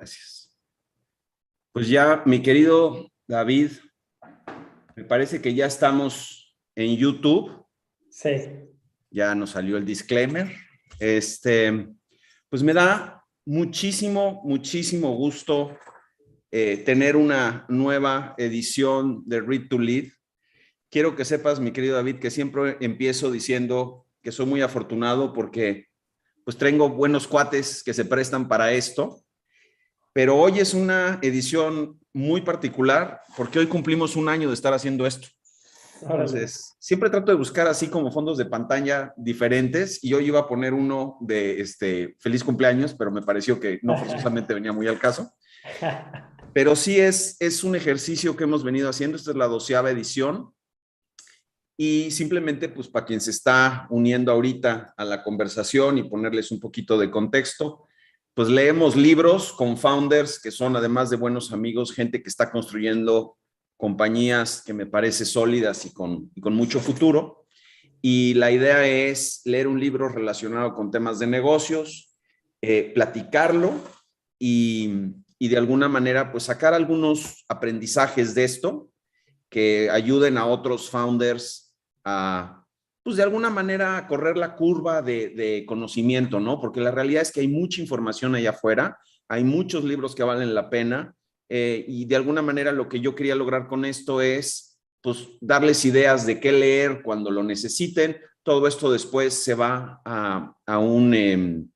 Gracias. Pues ya, mi querido David, me parece que ya estamos en YouTube. Sí. Ya nos salió el disclaimer. Pues me da muchísimo gusto tener una nueva edición de Read to Lead. Quiero que sepas, mi querido David, que siempre empiezo diciendo que soy muy afortunado porque pues tengo buenos cuates que se prestan para esto. Pero hoy es una edición muy particular porque hoy cumplimos un año de estar haciendo esto. Órale. Entonces, siempre trato de buscar así como fondos de pantalla diferentes y hoy iba a poner uno de feliz cumpleaños, pero me pareció que no forzosamente venía muy al caso. Pero sí es un ejercicio que hemos venido haciendo. Esta es la 12ª edición y simplemente pues para quien se está uniendo ahorita a la conversación y ponerles un poquito de contexto, pues leemos libros con founders que son, además de buenos amigos, gente que está construyendo compañías que me parece sólidas y con mucho futuro. Y la idea es leer un libro relacionado con temas de negocios, platicarlo y de alguna manera pues sacar algunos aprendizajes de esto que ayuden a otros founders a, pues de alguna manera, correr la curva de conocimiento, ¿no? Porque la realidad es que hay mucha información allá afuera, hay muchos libros que valen la pena y de alguna manera lo que yo quería lograr con esto es, pues, darles ideas de qué leer cuando lo necesiten. Todo esto después se va a un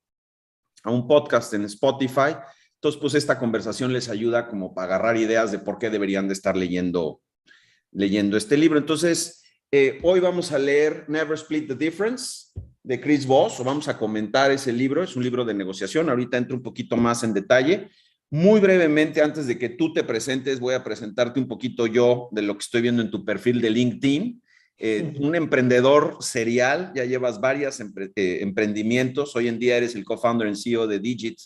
podcast en Spotify. Entonces, pues esta conversación les ayuda como para agarrar ideas de por qué deberían de estar leyendo este libro. Entonces, hoy vamos a leer Never Split the Difference de Chris Voss, o vamos a comentar ese libro. Es un libro de negociación. Ahorita entro un poquito más en detalle. Muy brevemente, antes de que tú te presentes, voy a presentarte un poquito yo de lo que estoy viendo en tu perfil de LinkedIn. Un emprendedor serial, ya llevas varios emprendimientos. Hoy en día eres el co-founder y CEO de Digit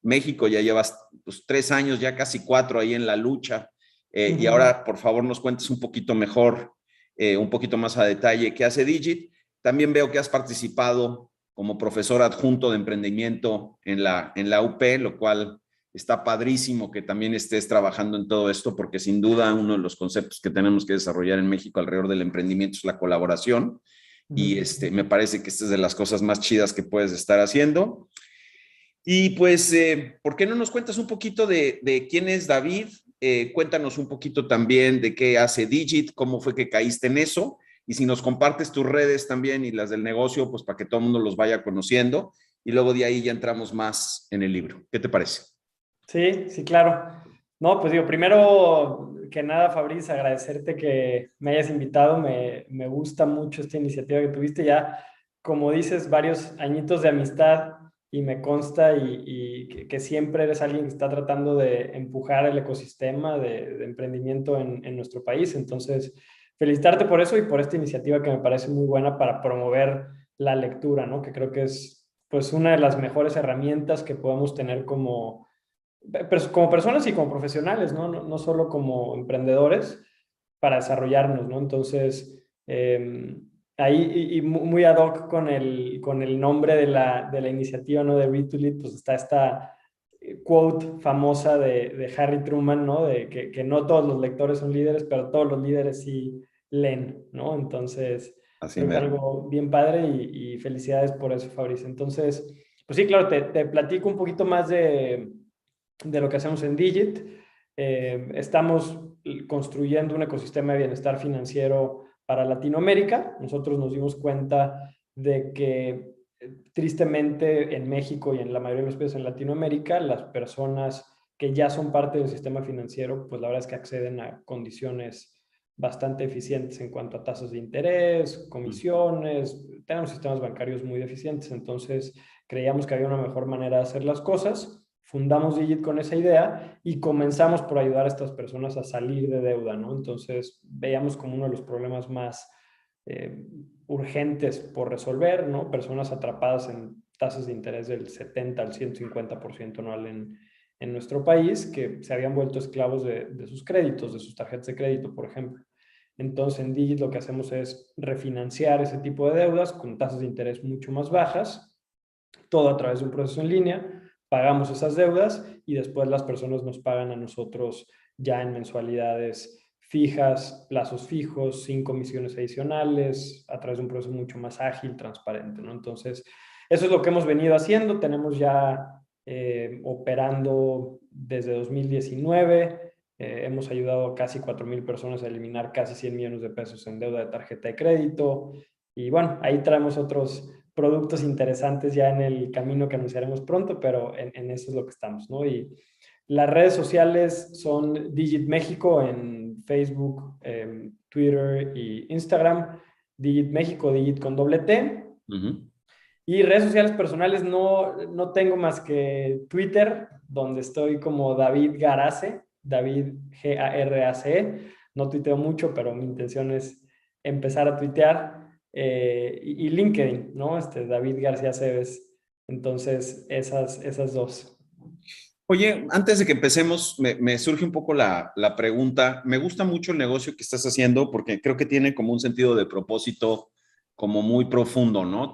México, ya llevas pues, 3 años, ya casi 4 ahí en la lucha. Y ahora, por favor, nos cuentes un poquito mejor, un poquito más a detalle qué hace Digit. También veo que has participado como profesor adjunto de emprendimiento en la UP, lo cual está padrísimo que también estés trabajando en todo esto, porque sin duda uno de los conceptos que tenemos que desarrollar en México alrededor del emprendimiento es la colaboración. Y me parece que esta es de las cosas más chidas que puedes estar haciendo. Y pues, ¿por qué no nos cuentas un poquito de quién es David? Cuéntanos un poquito también de qué hace Digit, cómo fue que caíste en eso, y si nos compartes tus redes también y las del negocio, pues para que todo el mundo los vaya conociendo, y luego de ahí ya entramos más en el libro. ¿Qué te parece? Sí, sí, claro. No, pues digo, primero que nada, Fabriz, agradecerte que me hayas invitado. Me gusta mucho esta iniciativa que tuviste ya, como dices, varios añitos de amistad y me consta y que siempre eres alguien que está tratando de empujar el ecosistema de emprendimiento en nuestro país. Entonces, felicitarte por eso y por esta iniciativa que me parece muy buena para promover la lectura, ¿no? Que creo que es pues una de las mejores herramientas que podemos tener como personas y como profesionales, ¿no? No solo como emprendedores, para desarrollarnos, ¿no? Entonces, ahí, y muy ad hoc con el nombre de la iniciativa, ¿no? De Read to Lead, pues está esta quote famosa de Harry Truman, ¿no? De que no todos los lectores son líderes, pero todos los líderes sí leen, ¿no? Entonces, Así creo que mero. algo bien padre y felicidades por eso, Fabricio. Entonces, pues sí, claro, te platico un poquito más de lo que hacemos en Digit. Estamos construyendo un ecosistema de bienestar financiero para Latinoamérica. Nosotros nos dimos cuenta de que tristemente en México y en la mayoría de los países en Latinoamérica, las personas que ya son parte del sistema financiero, pues la verdad es que acceden a condiciones bastante eficientes en cuanto a tasas de interés, comisiones, tenemos sistemas bancarios muy deficientes, entonces creíamos que había una mejor manera de hacer las cosas. Fundamos Digit con esa idea y comenzamos por ayudar a estas personas a salir de deuda, ¿no? Entonces veíamos como uno de los problemas más urgentes por resolver, ¿no? Personas atrapadas en tasas de interés del 70 al 150% anual en nuestro país, que se habían vuelto esclavos de sus créditos, de sus tarjetas de crédito, por ejemplo. Entonces en Digit lo que hacemos es refinanciar ese tipo de deudas con tasas de interés mucho más bajas, todo a través de un proceso en línea, pagamos esas deudas y después las personas nos pagan a nosotros ya en mensualidades fijas, plazos fijos, sin comisiones adicionales, a través de un proceso mucho más ágil, transparente, ¿no? Entonces, eso es lo que hemos venido haciendo. Tenemos ya operando desde 2019. Hemos ayudado a casi 4,000 personas a eliminar casi 100 millones de pesos en deuda de tarjeta de crédito. Y bueno, ahí traemos otros productos interesantes ya en el camino que anunciaremos pronto, pero en eso es lo que estamos, ¿no? Y las redes sociales son Digit México en Facebook, Twitter y Instagram. Digit México, Digit con doble T. Y redes sociales personales no tengo más que Twitter, donde estoy como David Garace, David Garace. No tuiteo mucho, pero mi intención es empezar a tuitear. Y LinkedIn, ¿no? David García Cebes. Entonces, esas dos. Oye, antes de que empecemos, me surge un poco la pregunta. Me gusta mucho el negocio que estás haciendo porque creo que tiene como un sentido de propósito como muy profundo, ¿no?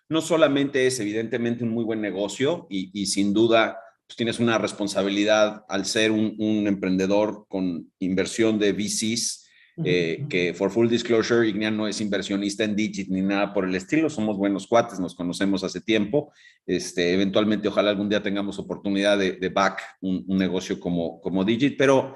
No solamente es evidentemente un muy buen negocio y sin duda pues tienes una responsabilidad al ser un emprendedor con inversión de VCs, que for full disclosure, Ignian no es inversionista en Digit ni nada por el estilo, somos buenos cuates, nos conocemos hace tiempo. Eventualmente, ojalá algún día tengamos oportunidad de back un negocio como Digit, pero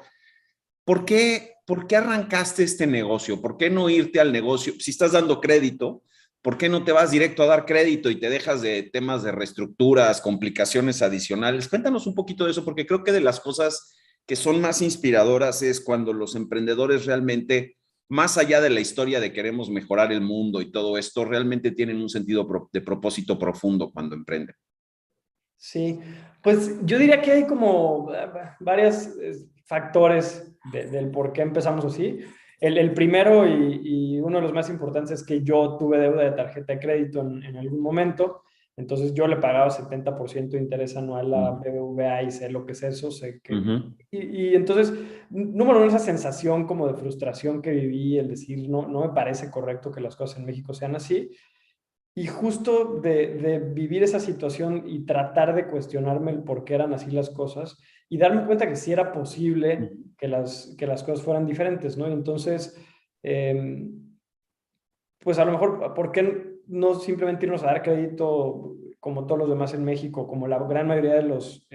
¿por qué arrancaste este negocio? ¿Por qué no irte al negocio? Si estás dando crédito, ¿por qué no te vas directo a dar crédito y te dejas de temas de reestructuras, complicaciones adicionales? Cuéntanos un poquito de eso, porque creo que de las cosas que son más inspiradoras es cuando los emprendedores realmente, más allá de la historia de queremos mejorar el mundo y todo esto, realmente tienen un sentido de propósito profundo cuando emprenden. Sí, pues yo diría que hay como varios factores del por qué empezamos así. El primero y uno de los más importantes es que yo tuve deuda de tarjeta de crédito en algún momento, entonces yo le pagaba 70% de interés anual a BBVA y sé lo que es eso, sé que... Y entonces, número uno, esa sensación como de frustración que viví, el decir, no me parece correcto que las cosas en México sean así. Y justo de vivir esa situación y tratar de cuestionarme el por qué eran así las cosas y darme cuenta que sí era posible que las cosas fueran diferentes, ¿no? Y entonces, pues a lo mejor, ¿por qué no simplemente irnos a dar crédito como todos los demás en México, como la gran mayoría de los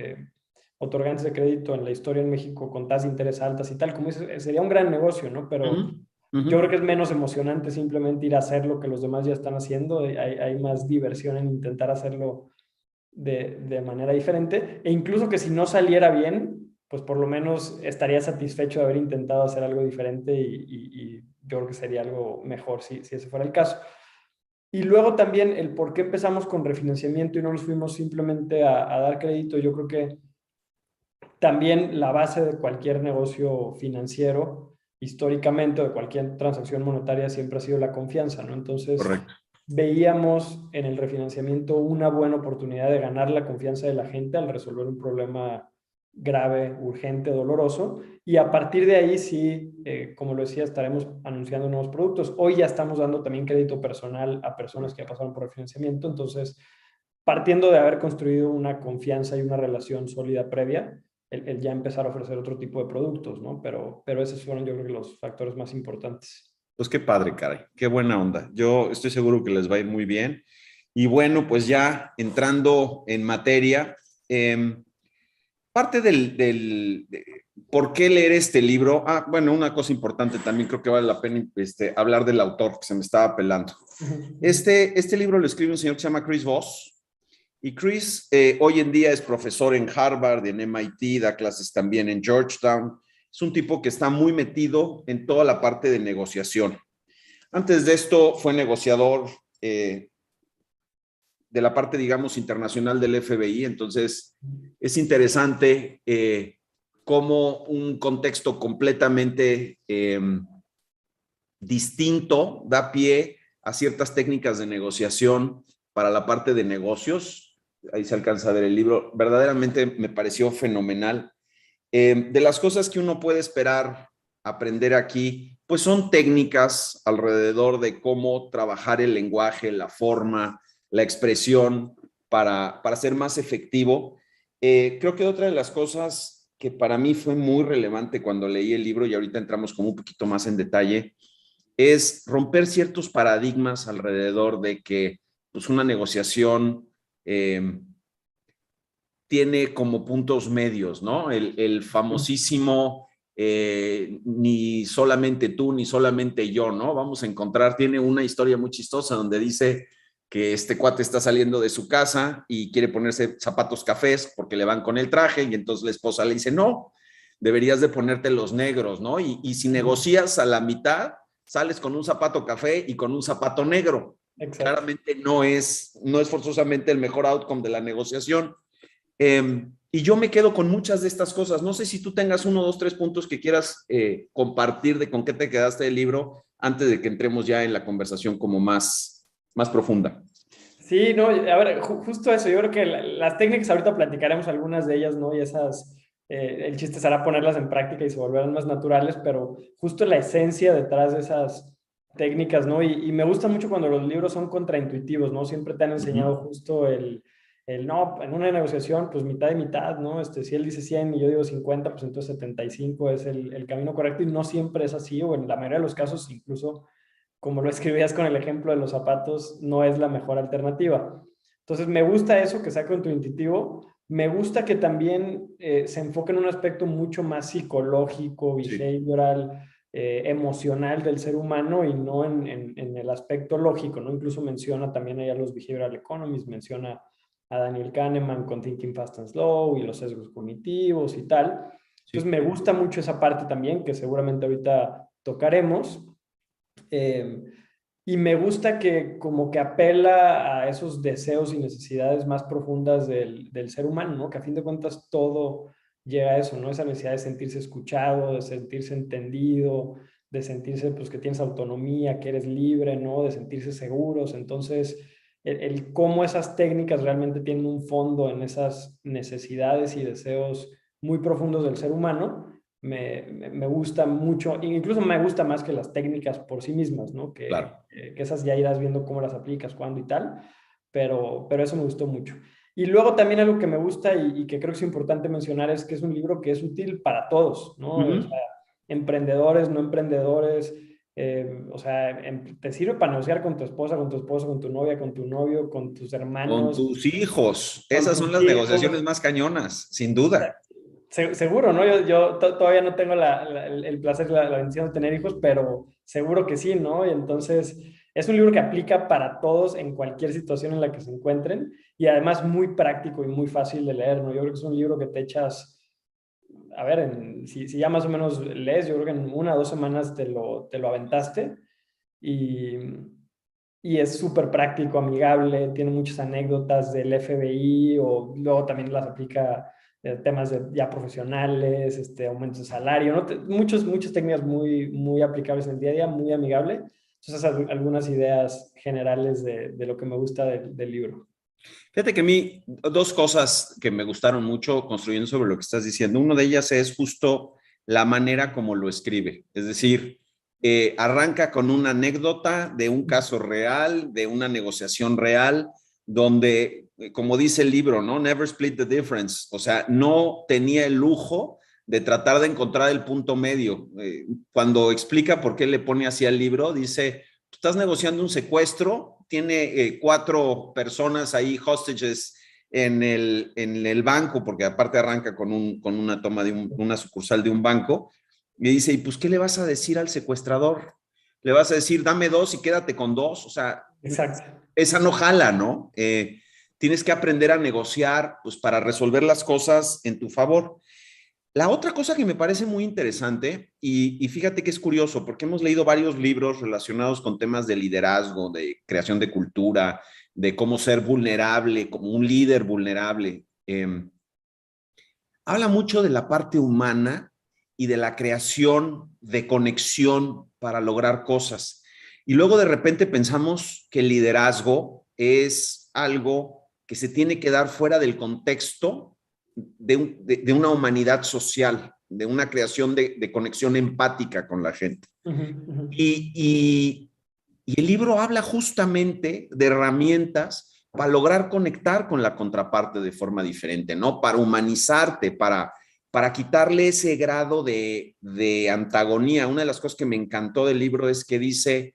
otorgantes de crédito en la historia en México con tasas de interés altas y tal? Como dices, sería un gran negocio, ¿no? Pero yo creo que es menos emocionante simplemente ir a hacer lo que los demás ya están haciendo. Hay más diversión en intentar hacerlo de manera diferente. E incluso que si no saliera bien, pues por lo menos estaría satisfecho de haber intentado hacer algo diferente y yo creo que sería algo mejor si ese fuera el caso. Y luego también el por qué empezamos con refinanciamiento y no nos fuimos simplemente a dar crédito. Yo creo que también la base de cualquier negocio financiero, históricamente, o de cualquier transacción monetaria, siempre ha sido la confianza, ¿no? Entonces, Correcto. veíamos en el refinanciamiento una buena oportunidad de ganar la confianza de la gente al resolver un problema grave, urgente, doloroso. Y a partir de ahí sí, como lo decía, estaremos anunciando nuevos productos. Hoy ya estamos dando también crédito personal a personas que ya pasaron por refinanciamiento. Entonces, partiendo de haber construido una confianza y una relación sólida previa, el ya empezar a ofrecer otro tipo de productos, ¿no? Pero esos fueron, yo creo que los factores más importantes. Pues qué padre, caray, qué buena onda. Yo estoy seguro que les va a ir muy bien. Y bueno, pues ya entrando en materia, parte del por qué leer este libro. Bueno, una cosa importante también creo que vale la pena hablar del autor, que se me estaba pelando. Este libro lo escribe un señor que se llama Chris Voss. Y Chris hoy en día es profesor en Harvard, en MIT, da clases también en Georgetown. Es un tipo que está muy metido en toda la parte de negociación. Antes de esto fue negociador de la parte, digamos, internacional del FBI. Entonces, es interesante cómo un contexto completamente distinto da pie a ciertas técnicas de negociación para la parte de negocios. Ahí se alcanza a ver el libro. Verdaderamente me pareció fenomenal. De las cosas que uno puede esperar aprender aquí, pues son técnicas alrededor de cómo trabajar el lenguaje, la forma, la expresión, para ser más efectivo. Creo que otra de las cosas que para mí fue muy relevante cuando leí el libro, y ahorita entramos como un poquito más en detalle, es romper ciertos paradigmas alrededor de que pues, una negociación tiene como puntos medios, ¿no? El famosísimo ni solamente tú, ni solamente yo, ¿no? Vamos a encontrar, tiene una historia muy chistosa donde dice que este cuate está saliendo de su casa y quiere ponerse zapatos cafés porque le van con el traje y entonces la esposa le dice, no, deberías de ponerte los negros, ¿no? Y si negocias a la mitad, sales con un zapato café y con un zapato negro. Exacto. Claramente no es forzosamente el mejor outcome de la negociación. Y yo me quedo con muchas de estas cosas. No sé si tú tengas 1, 2, 3 puntos que quieras compartir de con qué te quedaste del libro antes de que entremos ya en la conversación como más profunda. Sí, no, a ver, justo eso, yo creo que las técnicas ahorita platicaremos algunas de ellas, ¿no? Y esas, el chiste será ponerlas en práctica y se volverán más naturales, pero justo la esencia detrás de esas técnicas, ¿no? Y me gusta mucho cuando los libros son contraintuitivos, ¿no? Siempre te han enseñado justo no, en una negociación, pues mitad y mitad, ¿no? Si él dice 100 y yo digo 50, pues entonces 75 es el camino correcto y no siempre es así, o en la mayoría de los casos incluso como lo escribías con el ejemplo de los zapatos, no es la mejor alternativa. Entonces, me gusta eso, que sea contraintuitivo. Me gusta que también se enfoque en un aspecto mucho más psicológico, behavioral, emocional del ser humano y no en el aspecto lógico, ¿no? Incluso menciona también ahí a los behavioral economists, menciona a Daniel Kahneman con Thinking Fast and Slow y los sesgos cognitivos y tal. Entonces, me gusta mucho esa parte también, que seguramente ahorita tocaremos. Y me gusta que como que apela a esos deseos y necesidades más profundas del ser humano, ¿no? Que a fin de cuentas todo llega a eso, ¿no? Esa necesidad de sentirse escuchado, de sentirse entendido, de sentirse pues que tienes autonomía, que eres libre, ¿no? De sentirse seguros. Entonces, el cómo esas técnicas realmente tienen un fondo en esas necesidades y deseos muy profundos del ser humano me gusta mucho, incluso me gusta más que las técnicas por sí mismas, ¿no? Claro. Que esas ya irás viendo cómo las aplicas, cuándo y tal, pero eso me gustó mucho. Y luego también algo que me gusta y que creo que es importante mencionar es que es un libro que es útil para todos, ¿no? O sea, emprendedores, no emprendedores, o sea, te sirve para negociar con tu esposa, con tu esposo, con tu novia, con tu novio, con tus Con hermanos, tus hijos. con Esas son tus las hijos. negociaciones más cañonas, sin duda. Seguro, ¿no? Yo todavía no tengo el placer, la bendición de tener hijos, pero seguro que sí, ¿no? Y entonces es un libro que aplica para todos en cualquier situación en la que se encuentren y además muy práctico y muy fácil de leer, ¿no? Yo creo que es un libro que te echas, a ver, si ya más o menos lees, yo creo que en 1 o 2 semanas te lo aventaste y, y es súper práctico, amigable, tiene muchas anécdotas del FBI o luego también las aplica temas ya profesionales, aumentos de salario, ¿no? Muchas técnicas muy aplicables en el día a día, muy amigable. Entonces, algunas ideas generales de lo que me gusta del libro. Fíjate que a mí 2 cosas que me gustaron mucho construyendo sobre lo que estás diciendo. Una de ellas es justo la manera como lo escribe. Es decir, arranca con una anécdota de un caso real, de una negociación real, donde, como dice el libro, ¿no? Never split the difference. O sea, no tenía el lujo de tratar de encontrar el punto medio. Cuando explica por qué le pone así al libro, dice, estás negociando un secuestro, tiene 4 personas ahí, hostages, en el banco, porque aparte arranca con una toma de una sucursal de un banco, y dice, ¿y pues qué le vas a decir al secuestrador? Le vas a decir, dame 2 y quédate con 2, o sea, Exacto. esa no jala, ¿no? Tienes que aprender a negociar, pues, para resolver las cosas en tu favor. La otra cosa que me parece muy interesante, y fíjate que es curioso, porque hemos leído varios libros relacionados con temas de liderazgo, de creación de cultura, de cómo ser vulnerable, como un líder vulnerable. Habla mucho de la parte humana y de la creación de conexión para lograr cosas. Y luego de repente pensamos que el liderazgo es algo que se tiene que dar fuera del contexto de una humanidad social, de una creación de conexión empática con la gente. Y el libro habla justamente de herramientas para lograr conectar con la contraparte de forma diferente, ¿no? Para humanizarte, para quitarle ese grado de antagonía. Una de las cosas que me encantó del libro es que dice,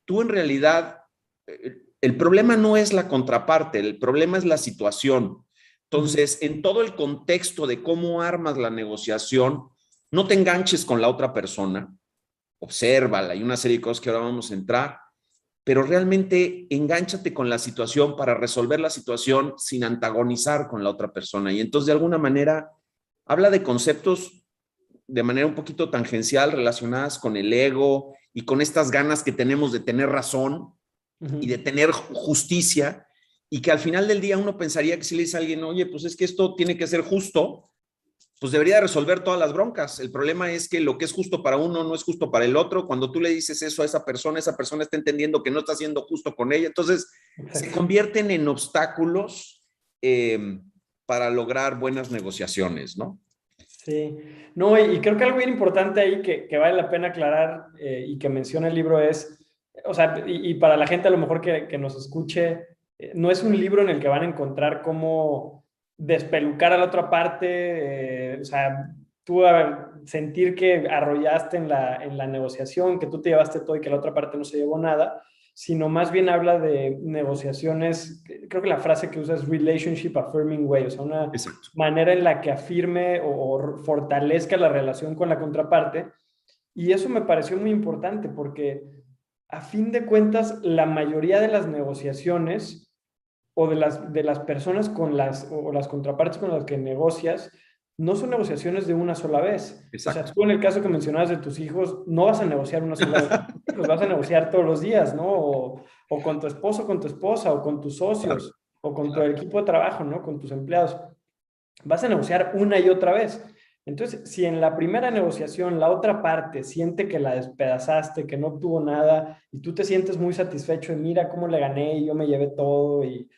tú en realidad, el problema no es la contraparte, el problema es la situación. Entonces, en todo el contexto de cómo armas la negociación, no te enganches con la otra persona, obsérvala, hay una serie de cosas que ahora vamos a entrar, pero realmente engánchate con la situación para resolver la situación sin antagonizar con la otra persona. Y entonces, de alguna manera, habla de conceptos de manera un poquito tangencial relacionadas con el ego y con estas ganas que tenemos de tener razón y de tener justicia, y que al final del día uno pensaría que si le dice a alguien, oye, pues es que esto tiene que ser justo, pues debería resolver todas las broncas. El problema es que lo que es justo para uno no es justo para el otro. Cuando tú le dices eso a esa persona está entendiendo que no está siendo justo con ella. Entonces, se convierten en obstáculos para lograr buenas negociaciones, ¿no? Sí, no, y creo que algo bien importante ahí que vale la pena aclarar y que menciona el libro es, o sea, y para la gente a lo mejor que nos escuche, no es un libro en el que van a encontrar cómo despelucar a la otra parte, o sea, tú sentir que arrollaste en la negociación, que tú te llevaste todo y que la otra parte no se llevó nada, sino más bien habla de negociaciones, creo que la frase que usa es relationship affirming way, o sea, una Exacto. manera en la que afirme o fortalezca la relación con la contraparte. Y eso me pareció muy importante porque a fin de cuentas la mayoría de las negociaciones o de las personas con o las contrapartes con las que negocias no son negociaciones de una sola vez. O sea, Exacto. tú en el caso que mencionabas de tus hijos, no vas a negociar una sola vez con tus hijos, vas a negociar todos los días, ¿no? O con tu esposo, con tu esposa, o con tus Claro, socios, o con tu claro. equipo de trabajo, ¿no? Con tus empleados. Vas a negociar una y otra vez. Entonces, si en la primera negociación la otra parte siente que la despedazaste, que no obtuvo nada, y tú te sientes muy satisfecho y mira cómo le gané y yo me llevé todo, y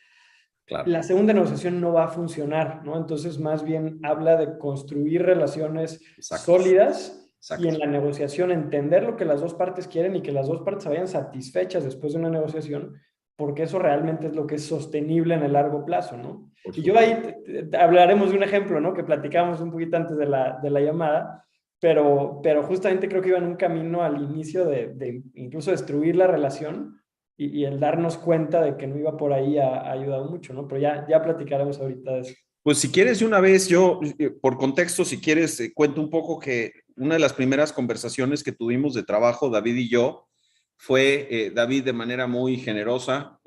Claro. la segunda negociación no va a funcionar, ¿no? Entonces, más bien habla de construir relaciones Exacto. sólidas y Exacto. en la negociación entender lo que las dos partes quieren y que las dos partes se vayan satisfechas después de una negociación, porque eso realmente es lo que es sostenible en el largo plazo, ¿no? Por Y yo ahí supuesto. hablaremos de un ejemplo, ¿no? Que platicamos un poquito antes de la llamada, pero justamente creo que iba en un camino al inicio de incluso destruir la relación y el darnos cuenta de que no iba por ahí ha ayudado mucho, ¿no? Pero ya platicaremos ahorita de eso. Pues si quieres de una vez, yo, por contexto, si quieres, cuento un poco que una de las primeras conversaciones que tuvimos de trabajo, David y yo, fue David de manera muy generosa,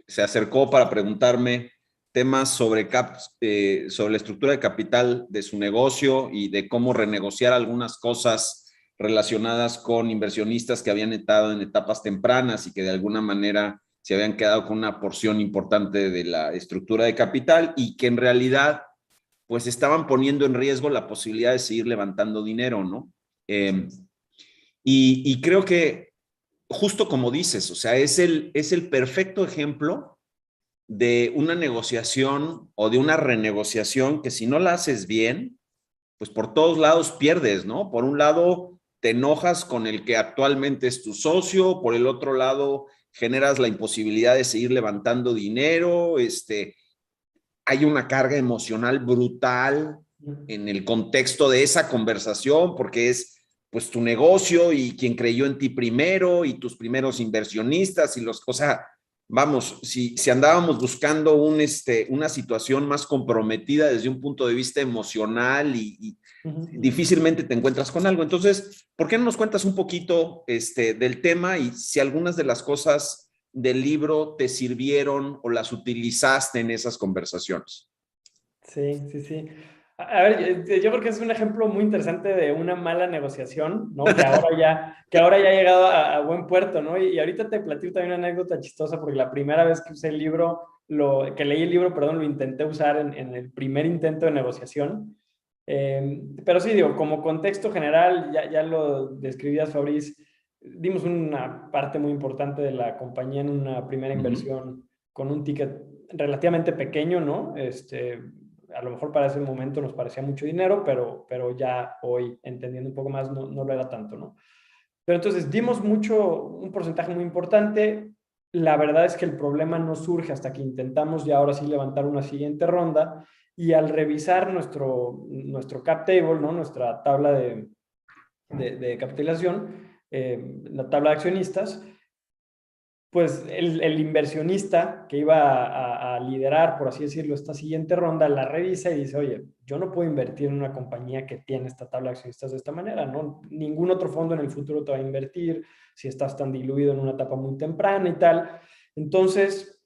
se acercó para preguntarme temas sobre la estructura de capital de su negocio y de cómo renegociar algunas cosas relacionadas con inversionistas que habían estado en etapas tempranas y que de alguna manera se habían quedado con una porción importante de la estructura de capital y que en realidad pues estaban poniendo en riesgo la posibilidad de seguir levantando dinero, ¿no? Eh, y creo que justo como dices, o sea, es el perfecto ejemplo de una negociación o de una renegociación que si no la haces bien, pues por todos lados pierdes, ¿no? Por un lado, te enojas con el que actualmente es tu socio, por el otro lado, generas la imposibilidad de seguir levantando dinero, hay una carga emocional brutal en el contexto de esa conversación, porque es pues tu negocio y quien creyó en ti primero y tus primeros inversionistas y o sea, vamos, si andábamos buscando una situación más comprometida desde un punto de vista emocional y difícilmente te encuentras con algo. Entonces, ¿por qué no nos cuentas un poquito del tema y si algunas de las cosas del libro te sirvieron o las utilizaste en esas conversaciones? Sí, sí, sí. A ver, yo creo que es un ejemplo muy interesante de una mala negociación, ¿no? Que ahora ya ha llegado a buen puerto, ¿no? Y ahorita te platico también una anécdota chistosa porque la primera vez que usé el libro, que leí el libro, perdón, lo intenté usar en el primer intento de negociación. Pero sí, digo, como contexto general, ya lo describías, Fabriz, dimos una parte muy importante de la compañía en una primera inversión con un ticket relativamente pequeño, ¿no? A lo mejor para ese momento nos parecía mucho dinero, pero ya hoy, entendiendo un poco más, no lo era tanto, ¿no? Pero entonces dimos un porcentaje muy importante, la verdad es que el problema no surge hasta que intentamos ya ahora sí levantar una siguiente ronda y al revisar nuestro cap table, ¿no? Nuestra tabla de capitalización, la tabla de accionistas, pues el inversionista que iba a liderar, por así decirlo, esta siguiente ronda, la revisa y dice, oye, yo no puedo invertir en una compañía que tiene esta tabla de accionistas de esta manera, ¿no? Ningún otro fondo en el futuro te va a invertir si estás tan diluido en una etapa muy temprana y tal. Entonces,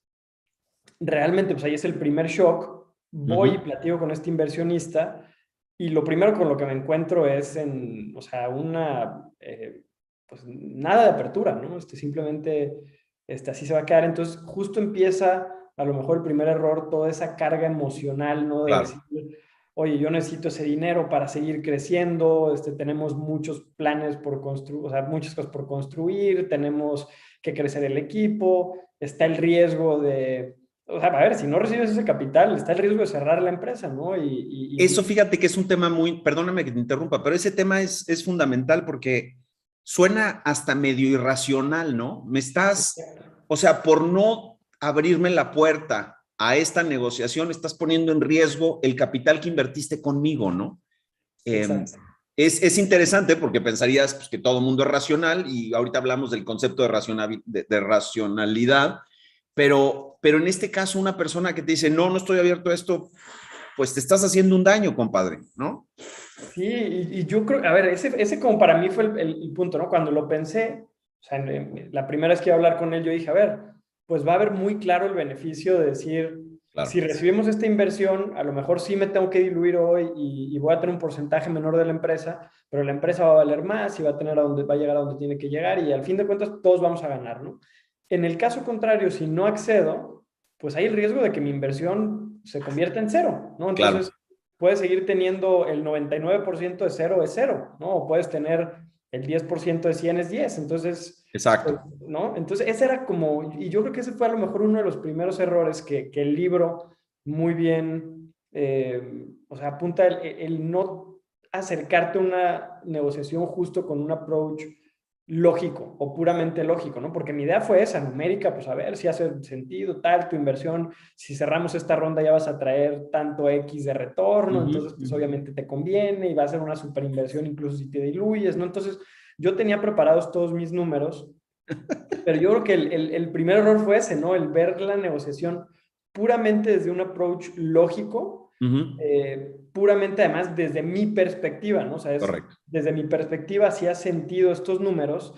realmente, pues ahí es el primer shock. Voy y platico con este inversionista y lo primero con lo que me encuentro es o sea, pues nada de apertura, ¿no? Simplemente, así se va a quedar. Entonces, justo empieza, a lo mejor el primer error, toda esa carga emocional, ¿no? De Claro. decir, oye, yo necesito ese dinero para seguir creciendo, tenemos muchos planes por construir, o sea, muchas cosas por construir, tenemos que crecer el equipo, está el riesgo de, o sea, a ver, si no recibes ese capital, está el riesgo de cerrar la empresa, ¿no? Eso fíjate que es un tema muy, perdóname que te interrumpa, pero ese tema es fundamental porque suena hasta medio irracional, ¿no? O sea, por no abrirme la puerta a esta negociación, estás poniendo en riesgo el capital que invertiste conmigo, ¿no? Eh, Exacto. es interesante porque pensarías pues, que todo mundo es racional y ahorita hablamos del concepto de racionalidad, pero en este caso una persona que te dice, no, no estoy abierto a esto, pues te estás haciendo un daño, compadre, ¿no? Sí, y yo creo, a ver, ese como para mí fue el punto, ¿no? Cuando lo pensé, o sea, la primera vez que iba a hablar con él, yo dije, a ver, pues va a haber muy claro el beneficio de decir, Claro. si recibimos esta inversión, a lo mejor sí me tengo que diluir hoy y voy a tener un porcentaje menor de la empresa, pero la empresa va a valer más y va a tener va a llegar a donde tiene que llegar y al fin de cuentas todos vamos a ganar, ¿no? En el caso contrario, si no accedo, pues hay el riesgo de que mi inversión se convierta en cero, ¿no? Claro. Entonces puedes seguir teniendo el 99% de cero es cero, ¿no? O puedes tener el 10% de 100 es 10. Entonces, pues, Exacto. ¿no? Entonces, ese era como, y yo creo que ese fue a lo mejor uno de los primeros errores que el libro muy bien, o sea, apunta el no acercarte a una negociación justo con un approach lógico o puramente lógico, ¿no? Porque mi idea fue esa, numérica, pues a ver si hace sentido, tal, tu inversión, si cerramos esta ronda ya vas a traer tanto X de retorno, entonces pues obviamente te conviene y va a ser una super inversión incluso si te diluyes, ¿no? Entonces yo tenía preparados todos mis números, pero yo creo que el primer error fue ese, ¿no? El ver la negociación puramente desde un approach lógico, puramente además desde mi perspectiva, ¿no? O sea, Correcto. desde mi perspectiva hacía sentido estos números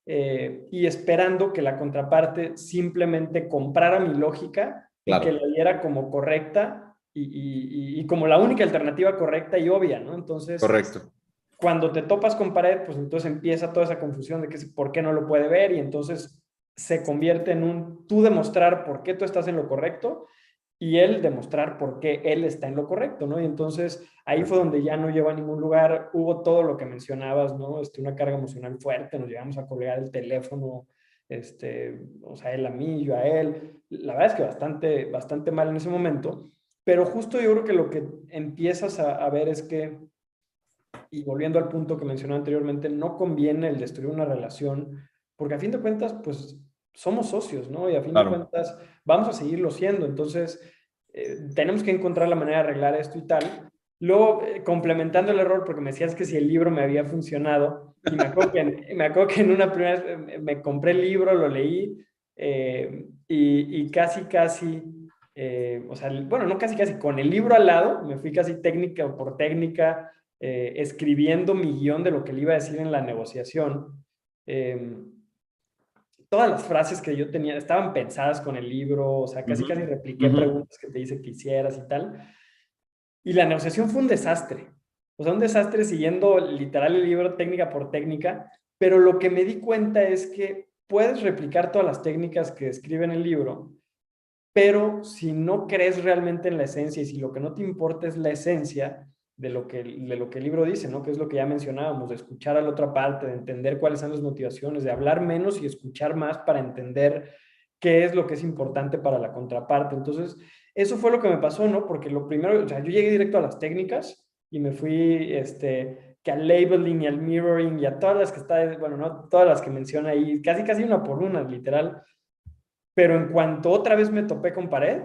y esperando que la contraparte simplemente comprara mi lógica y que Claro. la diera como correcta y como la única alternativa correcta y obvia, ¿no? Entonces, Correcto. cuando te topas con pared, pues entonces empieza toda esa confusión de que por qué no lo puede ver y entonces se convierte en tú demostrar por qué tú estás en lo correcto y él demostrar por qué él está en lo correcto, ¿no? Y entonces ahí fue donde ya no lleva a ningún lugar, hubo todo lo que mencionabas, ¿no? Una carga emocional fuerte, nos llegamos a colgar el teléfono, o sea, él a mí, yo a él, la verdad es que bastante mal en ese momento, pero justo yo creo que lo que empiezas a ver es que, y volviendo al punto que mencioné anteriormente, no conviene el destruir una relación, porque a fin de cuentas, pues somos socios, ¿no? Y a fin de Claro. cuentas vamos a seguirlo siendo. Entonces, tenemos que encontrar la manera de arreglar esto y tal. Luego, complementando el error, porque me decías que si el libro me había funcionado, y me acuerdo que en una primera vez me compré el libro, lo leí, y casi, o sea, bueno, no casi, con el libro al lado, me fui casi técnica por técnica, escribiendo mi guión de lo que le iba a decir en la negociación. Eh, Todas las frases que yo tenía estaban pensadas con el libro, o sea, casi repliqué preguntas que te dice que hicieras y tal. Y la negociación fue un desastre. O sea, un desastre siguiendo literal el libro técnica por técnica, pero lo que me di cuenta es que puedes replicar todas las técnicas que describe en el libro, pero si no crees realmente en la esencia y si lo que no te importa es la esencia de lo que el libro dice, ¿no? Que es lo que ya mencionábamos, de escuchar a la otra parte, de entender cuáles son las motivaciones, de hablar menos y escuchar más para entender qué es lo que es importante para la contraparte. Entonces, eso fue lo que me pasó, ¿no? Porque lo primero, o sea, yo llegué directo a las técnicas y me fui, que al labeling y al mirroring y a todas las que está, bueno, no todas las que menciona ahí, casi una por una, literal, pero en cuanto otra vez me topé con pared,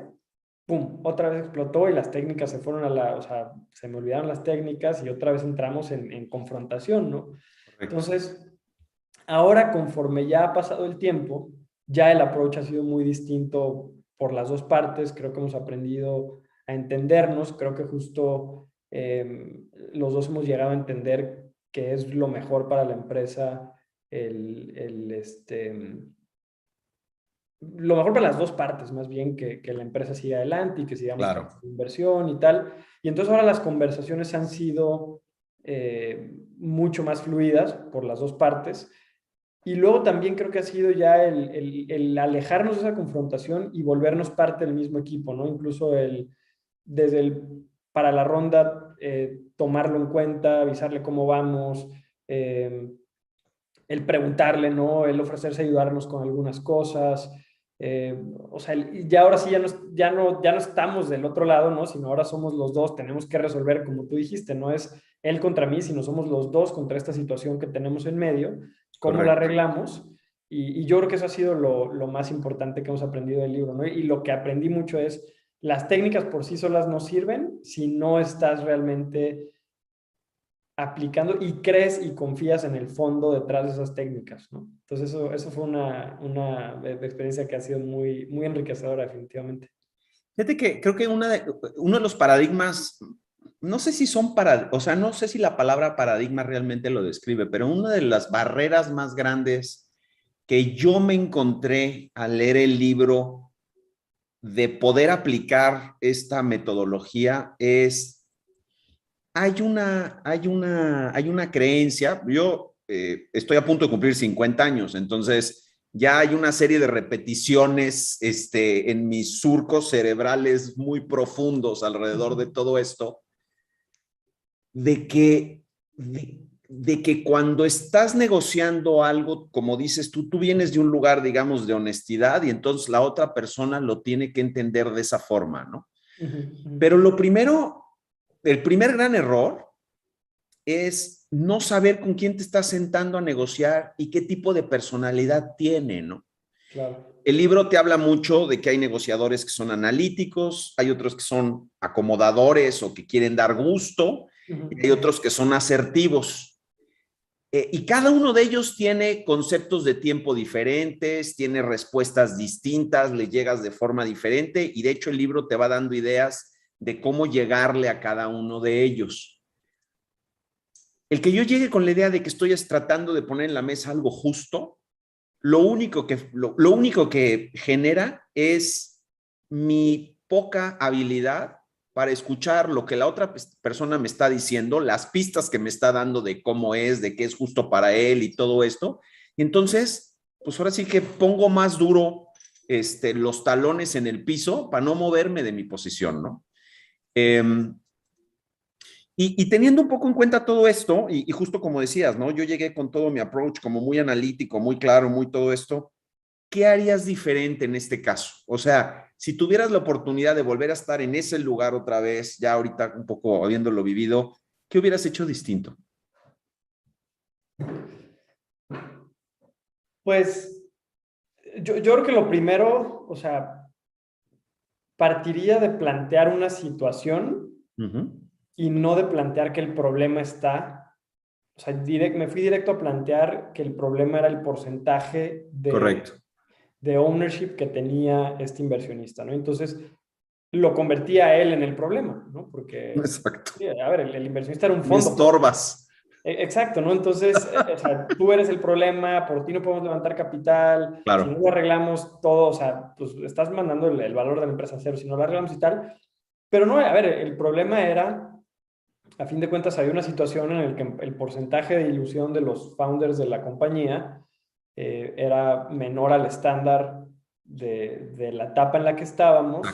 ¡pum!, otra vez explotó y las técnicas se fueron o sea, se me olvidaron las técnicas y otra vez entramos en confrontación, ¿no? Correcto. Entonces, ahora conforme ya ha pasado el tiempo, ya el approach ha sido muy distinto por las dos partes, creo que hemos aprendido a entendernos, creo que justo los dos hemos llegado a entender que es lo mejor para la empresa lo mejor para las dos partes, más bien que la empresa siga adelante y que sigamos Claro. creciendo inversión y tal. Y entonces ahora las conversaciones han sido mucho más fluidas por las dos partes. Y luego también creo que ha sido ya el alejarnos de esa confrontación y volvernos parte del mismo equipo, ¿no? Incluso desde para la ronda, tomarlo en cuenta, avisarle cómo vamos, el preguntarle, ¿no? El ofrecerse a ayudarnos con algunas cosas. O sea, ya ahora sí ya no estamos del otro lado, ¿no? Sino ahora somos los dos, tenemos que resolver, como tú dijiste, no es él contra mí, sino somos los dos contra esta situación que tenemos en medio, cómo la Correcto. arreglamos. Y yo creo que eso ha sido lo más importante que hemos aprendido del libro, ¿no? Y lo que aprendí mucho es, las técnicas por sí solas no sirven si no estás realmente aplicando y crees y confías en el fondo detrás de esas técnicas, ¿no? Entonces eso fue una experiencia que ha sido muy, muy enriquecedora definitivamente. Fíjate que creo que uno de los paradigmas, no sé si son o sea, no sé si la palabra paradigma realmente lo describe, pero una de las barreras más grandes que yo me encontré al leer el libro de poder aplicar esta metodología es, hay una creencia, yo estoy a punto de cumplir 50 años, entonces ya hay una serie de repeticiones en mis surcos cerebrales muy profundos alrededor de todo esto, de que, de que cuando estás negociando algo, como dices tú vienes de un lugar, digamos, de honestidad y entonces la otra persona lo tiene que entender de esa forma, ¿no? Pero lo primero, el primer gran error es no saber con quién te estás sentando a negociar y qué tipo de personalidad tiene, ¿no? Claro. El libro te habla mucho de que hay negociadores que son analíticos, hay otros que son acomodadores o que quieren dar gusto, y hay otros que son asertivos. Y cada uno de ellos tiene conceptos de tiempo diferentes, tiene respuestas distintas, le llegas de forma diferente y de hecho el libro te va dando ideas de cómo llegarle a cada uno de ellos. El que yo llegue con la idea de que estoy tratando de poner en la mesa algo justo, lo único que genera es mi poca habilidad para escuchar lo que la otra persona me está diciendo, las pistas que me está dando de cómo es, de qué es justo para él y todo esto. Y entonces, pues ahora sí que pongo más duro los talones en el piso para no moverme de mi posición, ¿no? Y teniendo un poco en cuenta todo esto, y justo como decías, ¿no? Yo llegué con todo mi approach como muy analítico, muy claro, muy todo esto. ¿Qué harías diferente en este caso? O sea, si tuvieras la oportunidad de volver a estar en ese lugar otra vez, ya ahorita un poco habiéndolo vivido, ¿qué hubieras hecho distinto? Pues yo creo que lo primero, o sea, partiría de plantear una situación y no de plantear que el problema está, o sea, me fui directo a plantear que el problema era el porcentaje Correcto. de ownership que tenía este inversionista, ¿no? Entonces, lo convertía a él en el problema, ¿no? Porque, Exacto. sí, a ver, el inversionista era un Me fondo. estorbas. Exacto, ¿no? Entonces, o sea, tú eres el problema, por ti no podemos levantar capital, si no Claro. lo arreglamos todo, o sea, pues estás mandando el valor de la empresa a cero, si no lo arreglamos y tal. Pero no, a ver, el problema era, a fin de cuentas, había una situación en la que el porcentaje de ilusión de los founders de la compañía era menor al estándar de la etapa en la que estábamos.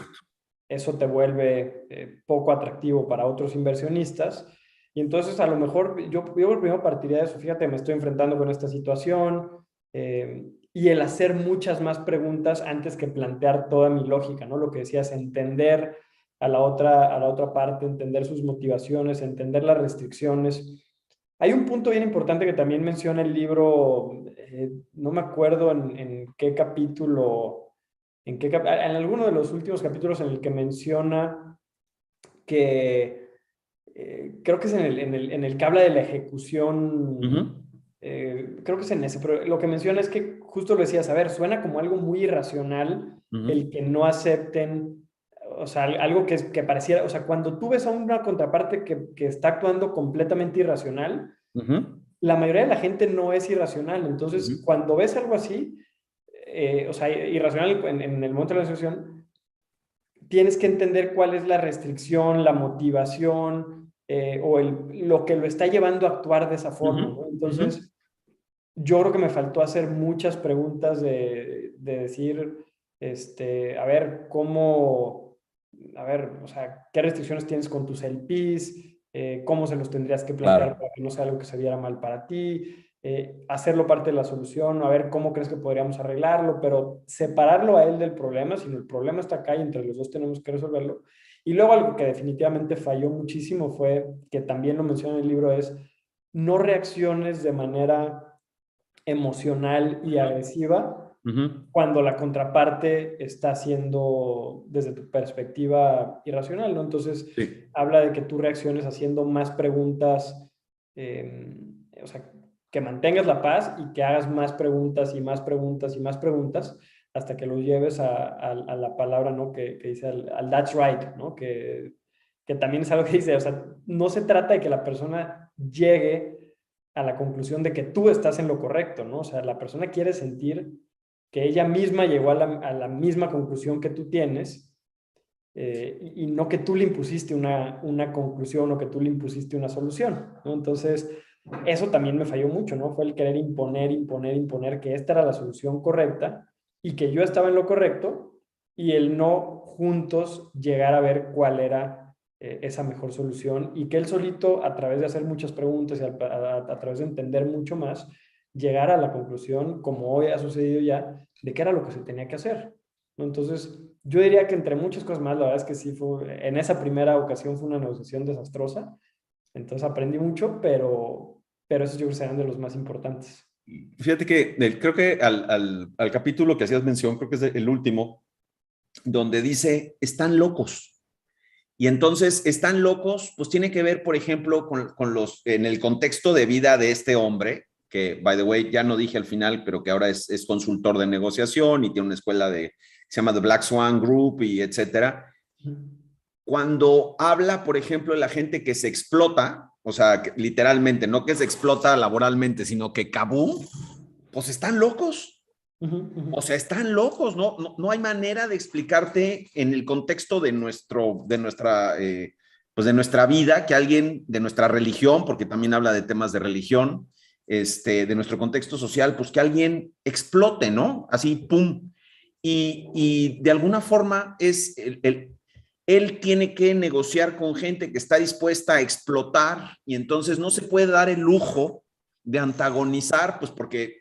Eso te vuelve poco atractivo para otros inversionistas. Y entonces a lo mejor yo primero partiría de eso, fíjate, me estoy enfrentando con esta situación y el hacer muchas más preguntas antes que plantear toda mi lógica, ¿no? Lo que decías, entender a la otra parte, entender sus motivaciones, entender las restricciones. Hay un punto bien importante que también menciona el libro, no me acuerdo en qué capítulo en alguno de los últimos capítulos en el que menciona que creo que es en el que habla de la ejecución, creo que es en ese, pero lo que menciona es que justo lo decías, a ver, suena como algo muy irracional el que no acepten, o sea, algo que pareciera, o sea, cuando tú ves a una contraparte que está actuando completamente irracional, la mayoría de la gente no es irracional, entonces cuando ves algo así, o sea, irracional en el momento de la situación, tienes que entender cuál es la restricción, la motivación o lo que lo está llevando a actuar de esa forma, ¿no? Entonces, yo creo que me faltó hacer muchas preguntas de decir, a ver, a ver, o sea, qué restricciones tienes con tus LPs, cómo se los tendrías que plantear Claro. para que no sea algo que se viera mal para ti, hacerlo parte de la solución, a ver cómo crees que podríamos arreglarlo, pero separarlo a él del problema, sino el problema está acá y entre los dos tenemos que resolverlo. Y luego algo que definitivamente falló muchísimo fue, que también lo menciona en el libro, es no reacciones de manera emocional y agresiva cuando la contraparte está siendo desde tu perspectiva irracional, ¿no? Entonces, Sí. habla de que tú reacciones haciendo más preguntas, o sea, que mantengas la paz y que hagas más preguntas y más preguntas y más preguntas hasta que los lleves a la palabra, ¿no? Que dice al that's right, ¿no? Que también es algo que dice, o sea, no se trata de que la persona llegue a la conclusión de que tú estás en lo correcto, ¿no? O sea, la persona quiere sentir que ella misma llegó a la misma conclusión que tú tienes y no que tú le impusiste una conclusión o que tú le impusiste una solución, ¿no? Entonces, eso también me falló mucho, ¿no? Fue el querer imponer que esta era la solución correcta y que yo estaba en lo correcto y el no juntos llegar a ver cuál era esa mejor solución y que él solito, a través de hacer muchas preguntas y a través de entender mucho más, llegar a la conclusión, como hoy ha sucedido ya, de qué era lo que se tenía que hacer, ¿no? Entonces, yo diría que entre muchas cosas más, la verdad es que sí fue, en esa primera ocasión fue una negociación desastrosa, entonces aprendí mucho, pero esos yo creo que serán de los más importantes. Fíjate que creo que al capítulo que hacías mención, creo que es el último, donde dice, están locos. Y entonces, están locos, pues tiene que ver, por ejemplo, en el contexto de vida de este hombre, que, by the way, ya no dije al final, pero que ahora es consultor de negociación y tiene una escuela se llama The Black Swan Group y etcétera. Cuando habla, por ejemplo, de la gente que se explota, o sea, que, literalmente, no que se explota laboralmente, sino que cabú, pues están locos. O sea, están locos, ¿no? No hay manera de explicarte en el contexto pues de nuestra vida, que alguien de nuestra religión, porque también habla de temas de religión, de nuestro contexto social, pues que alguien explote, ¿no? Así, pum. Y de alguna forma él tiene que negociar con gente que está dispuesta a explotar y entonces no se puede dar el lujo de antagonizar, pues porque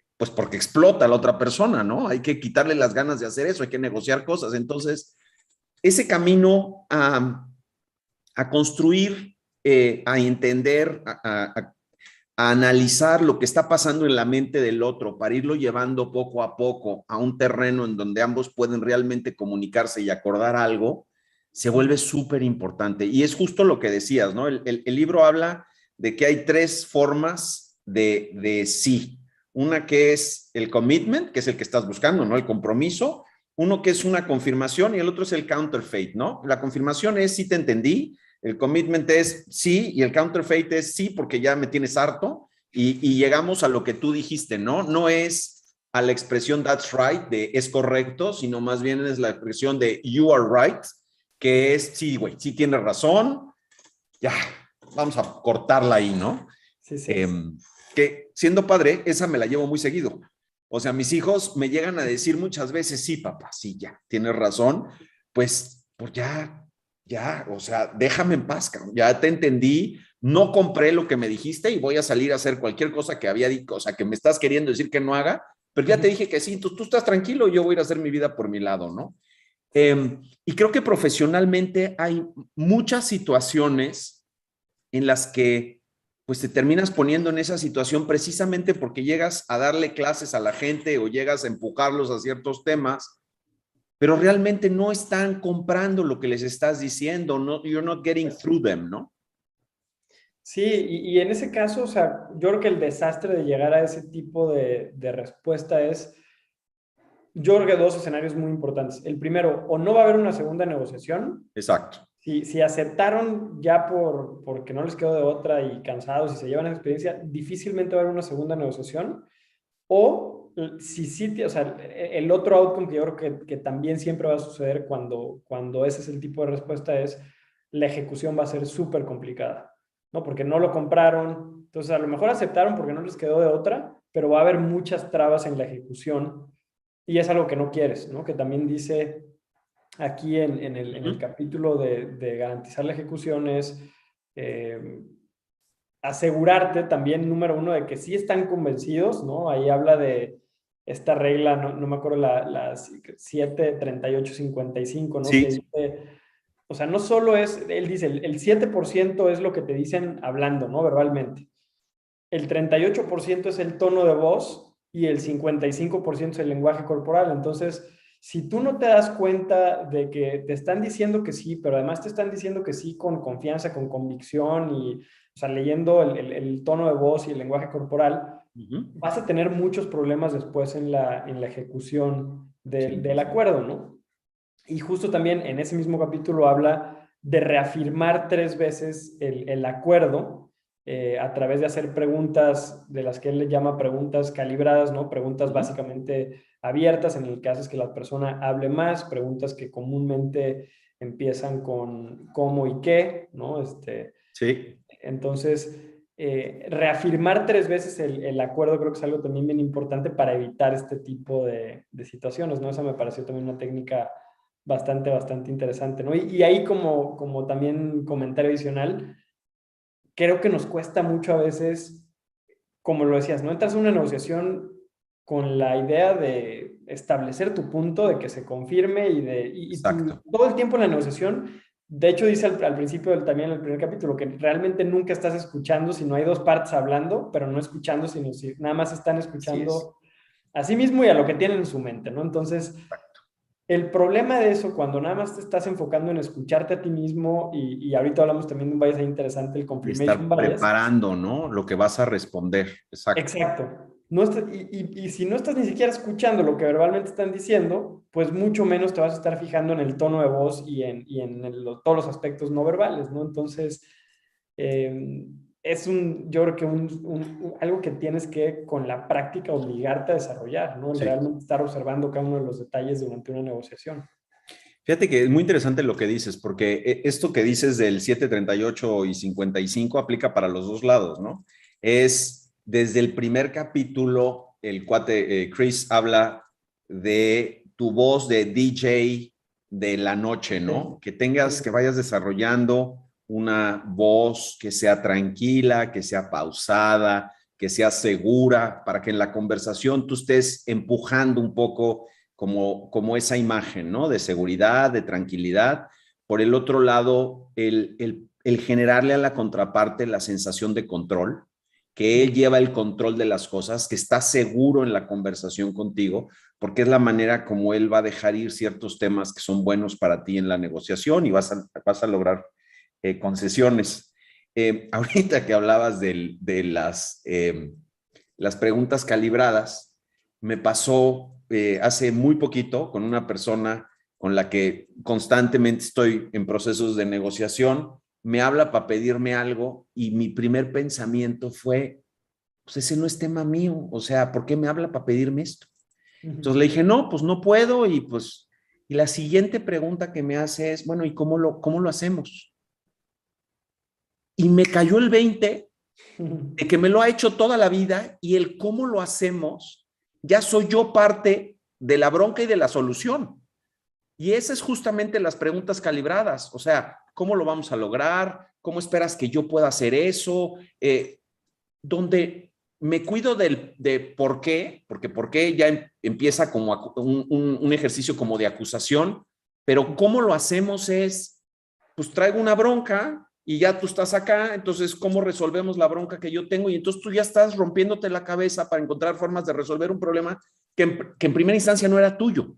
explota a la otra persona, ¿no? Hay que quitarle las ganas de hacer eso, hay que negociar cosas. Entonces, ese camino a construir, a entender, a analizar lo que está pasando en la mente del otro para irlo llevando poco a poco a un terreno en donde ambos pueden realmente comunicarse y acordar algo, se vuelve súper importante. Y es justo lo que decías, ¿no? El libro habla de que hay tres formas de sí. Una que es el commitment, que es el que estás buscando, ¿no? El compromiso. Uno que es una confirmación y el otro es el counterfeit, ¿no? La confirmación es sí te entendí, el commitment es sí y el counterfeit es sí porque ya me tienes harto y llegamos a lo que tú dijiste, ¿no? No es a la expresión that's right, de es correcto, sino más bien es la expresión de you are right, que es sí, güey, sí tienes razón, ya, vamos a cortarla ahí, ¿no? Sí, sí. Que siendo padre, esa me la llevo muy seguido. O sea, mis hijos me llegan a decir muchas veces, sí, papá, sí, ya, tienes razón, pues ya, o sea, déjame en paz, cabrón. Ya te entendí, no compré lo que me dijiste y voy a salir a hacer cualquier cosa que había dicho, o sea, que me estás queriendo decir que no haga, pero ya te dije que sí, tú estás tranquilo, yo voy a ir a hacer mi vida por mi lado, ¿no? Y creo que profesionalmente hay muchas situaciones en las que pues te terminas poniendo en esa situación precisamente porque llegas a darle clases a la gente o llegas a empujarlos a ciertos temas pero realmente no están comprando lo que les estás diciendo, no, you're not getting through them, ¿no? Sí, y en ese caso, o sea, yo creo que el desastre de llegar a ese tipo de respuesta es, yo creo que dos escenarios muy importantes. El primero, o no va a haber una segunda negociación. Exacto. Si aceptaron ya porque no les quedó de otra y cansados y se llevan esa experiencia, difícilmente va a haber una segunda negociación. O si sí, o sea, el otro outcome que yo creo que también siempre va a suceder cuando ese es el tipo de respuesta es la ejecución va a ser súper complicada, ¿no? Porque no lo compraron, entonces a lo mejor aceptaron porque no les quedó de otra, pero va a haber muchas trabas en la ejecución y es algo que no quieres, ¿no? Que también dice aquí en el capítulo de garantizar la ejecución es asegurarte también, número uno, de que sí están convencidos, ¿no? Ahí habla de esta regla, no me acuerdo, la 7, 38, 55, ¿no? Que Sí, dice, o sea, no solo es, él dice, el 7% es lo que te dicen hablando, ¿no? Verbalmente. El 38% es el tono de voz y el 55% es el lenguaje corporal. Entonces, si tú no te das cuenta de que te están diciendo que sí, pero además te están diciendo que sí con confianza, con convicción y, o sea, leyendo el tono de voz y el lenguaje corporal, vas a tener muchos problemas después en la ejecución del acuerdo, ¿no? Y justo también en ese mismo capítulo habla de reafirmar 3 veces el acuerdo a través de hacer preguntas de las que él le llama preguntas calibradas, ¿no? Preguntas básicamente abiertas en el que haces que la persona hable más, preguntas que comúnmente empiezan con cómo y qué, ¿no? sí. Entonces, reafirmar 3 veces el acuerdo creo que es algo también bien importante para evitar este tipo de situaciones, ¿no? Esa me pareció también una técnica bastante interesante, ¿no? Y ahí como también comentario adicional, creo que nos cuesta mucho a veces, como lo decías, ¿no? Entras a una negociación con la idea de establecer tu punto, de que se confirme y Exacto. todo el tiempo en la negociación, de hecho dice al principio también en el primer capítulo que realmente nunca estás escuchando si no hay dos partes hablando, pero no escuchando, sino si nada más están Así es. escuchando a sí mismo y a lo que tienen en su mente, ¿no? Entonces, el problema de eso, cuando nada más te estás enfocando en escucharte a ti mismo, y ahorita hablamos también de un bias ahí interesante, el Y confirmation estar bias. preparando, ¿no? Lo que vas a responder. Exacto. Exacto. No y si no estás ni siquiera escuchando lo que verbalmente están diciendo, pues mucho menos te vas a estar fijando en el tono de voz y en todos los aspectos no verbales, ¿no? Entonces, yo creo que algo que tienes que con la práctica obligarte a desarrollar, ¿no? El Sí. realmente estar observando cada uno de los detalles durante una negociación. Fíjate que es muy interesante lo que dices, porque esto que dices del 7, 38 y 55 aplica para los dos lados, ¿no? Es desde el primer capítulo, el cuate Chris habla de tu voz de DJ de la noche, ¿no? Sí, Que tengas, que vayas desarrollando una voz que sea tranquila, que sea pausada, que sea segura, para que en la conversación tú estés empujando un poco como esa imagen, ¿no? De seguridad, de tranquilidad. Por el otro lado, el generarle a la contraparte la sensación de control, que él lleva el control de las cosas, que está seguro en la conversación contigo, porque es la manera como él va a dejar ir ciertos temas que son buenos para ti en la negociación y vas a lograr concesiones. Ahorita que hablabas de las preguntas calibradas, me pasó hace muy poquito con una persona con la que constantemente estoy en procesos de negociación, me habla para pedirme algo y mi primer pensamiento fue, pues ese no es tema mío, o sea, ¿por qué me habla para pedirme esto? Entonces le dije, no, pues no puedo y pues, y la siguiente pregunta que me hace es, bueno, ¿y cómo lo hacemos? Y me cayó el 20 de que me lo ha hecho toda la vida y el cómo lo hacemos, ya soy yo parte de la bronca y de la solución. Y esas es justamente las preguntas calibradas, o sea, ¿cómo lo vamos a lograr? ¿Cómo esperas que yo pueda hacer eso? Donde me cuido de por qué, porque por qué ya empieza como un ejercicio como de acusación, pero cómo lo hacemos es, pues traigo una bronca y ya tú estás acá, entonces ¿cómo resolvemos la bronca que yo tengo? Y entonces tú ya estás rompiéndote la cabeza para encontrar formas de resolver un problema que en primera instancia no era tuyo.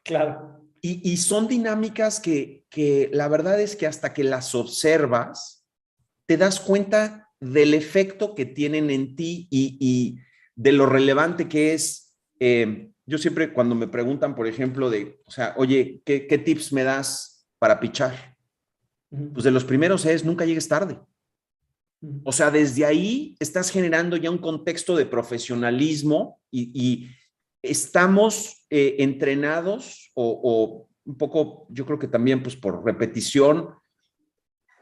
Claro. Y son dinámicas que la verdad es que hasta que las observas, te das cuenta del efecto que tienen en ti y de lo relevante que es. Yo siempre cuando me preguntan, por ejemplo, o sea, oye, ¿qué tips me das para pichar? Pues de los primeros es, nunca llegues tarde. O sea, desde ahí estás generando ya un contexto de profesionalismo y estamos entrenados o un poco, yo creo que también pues por repetición,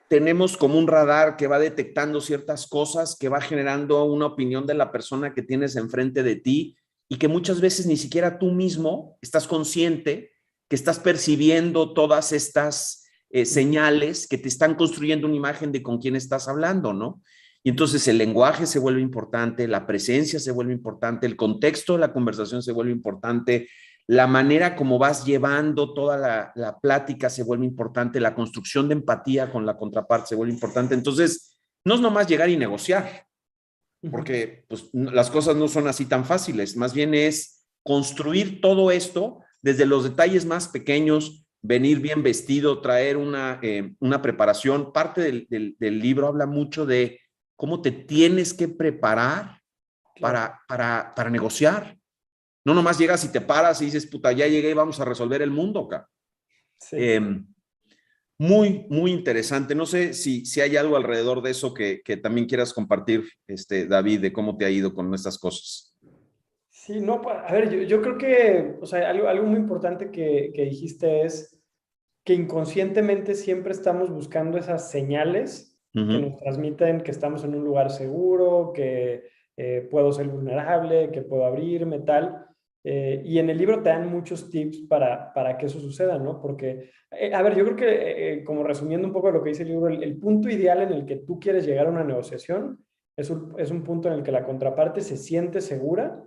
tenemos como un radar que va detectando ciertas cosas, que va generando una opinión de la persona que tienes enfrente de ti y que muchas veces ni siquiera tú mismo estás consciente que estás percibiendo todas estas señales que te están construyendo una imagen de con quién estás hablando, ¿no? Y entonces el lenguaje se vuelve importante, la presencia se vuelve importante, el contexto de la conversación se vuelve importante, la manera como vas llevando toda la plática se vuelve importante, la construcción de empatía con la contraparte se vuelve importante. Entonces, no es nomás llegar y negociar, porque pues, las cosas no son así tan fáciles, más bien es construir todo esto desde los detalles más pequeños, venir bien vestido, traer una preparación. Parte del libro habla mucho de cómo te tienes que preparar para negociar. No nomás llegas y te paras y dices, puta, ya llegué y vamos a resolver el mundo acá. Sí. Muy, muy interesante. No sé si hay algo alrededor de eso que también quieras compartir, David, de cómo te ha ido con estas cosas. Sí, no, a ver, yo creo que, o sea, algo muy importante que dijiste es que inconscientemente siempre estamos buscando esas señales que nos transmiten que estamos en un lugar seguro, que puedo ser vulnerable, que puedo abrirme, tal. Y en el libro te dan muchos tips para que eso suceda, ¿no? Porque, a ver, yo creo que, como resumiendo un poco lo que dice el libro, el punto ideal en el que tú quieres llegar a una negociación es un punto en el que la contraparte se siente segura,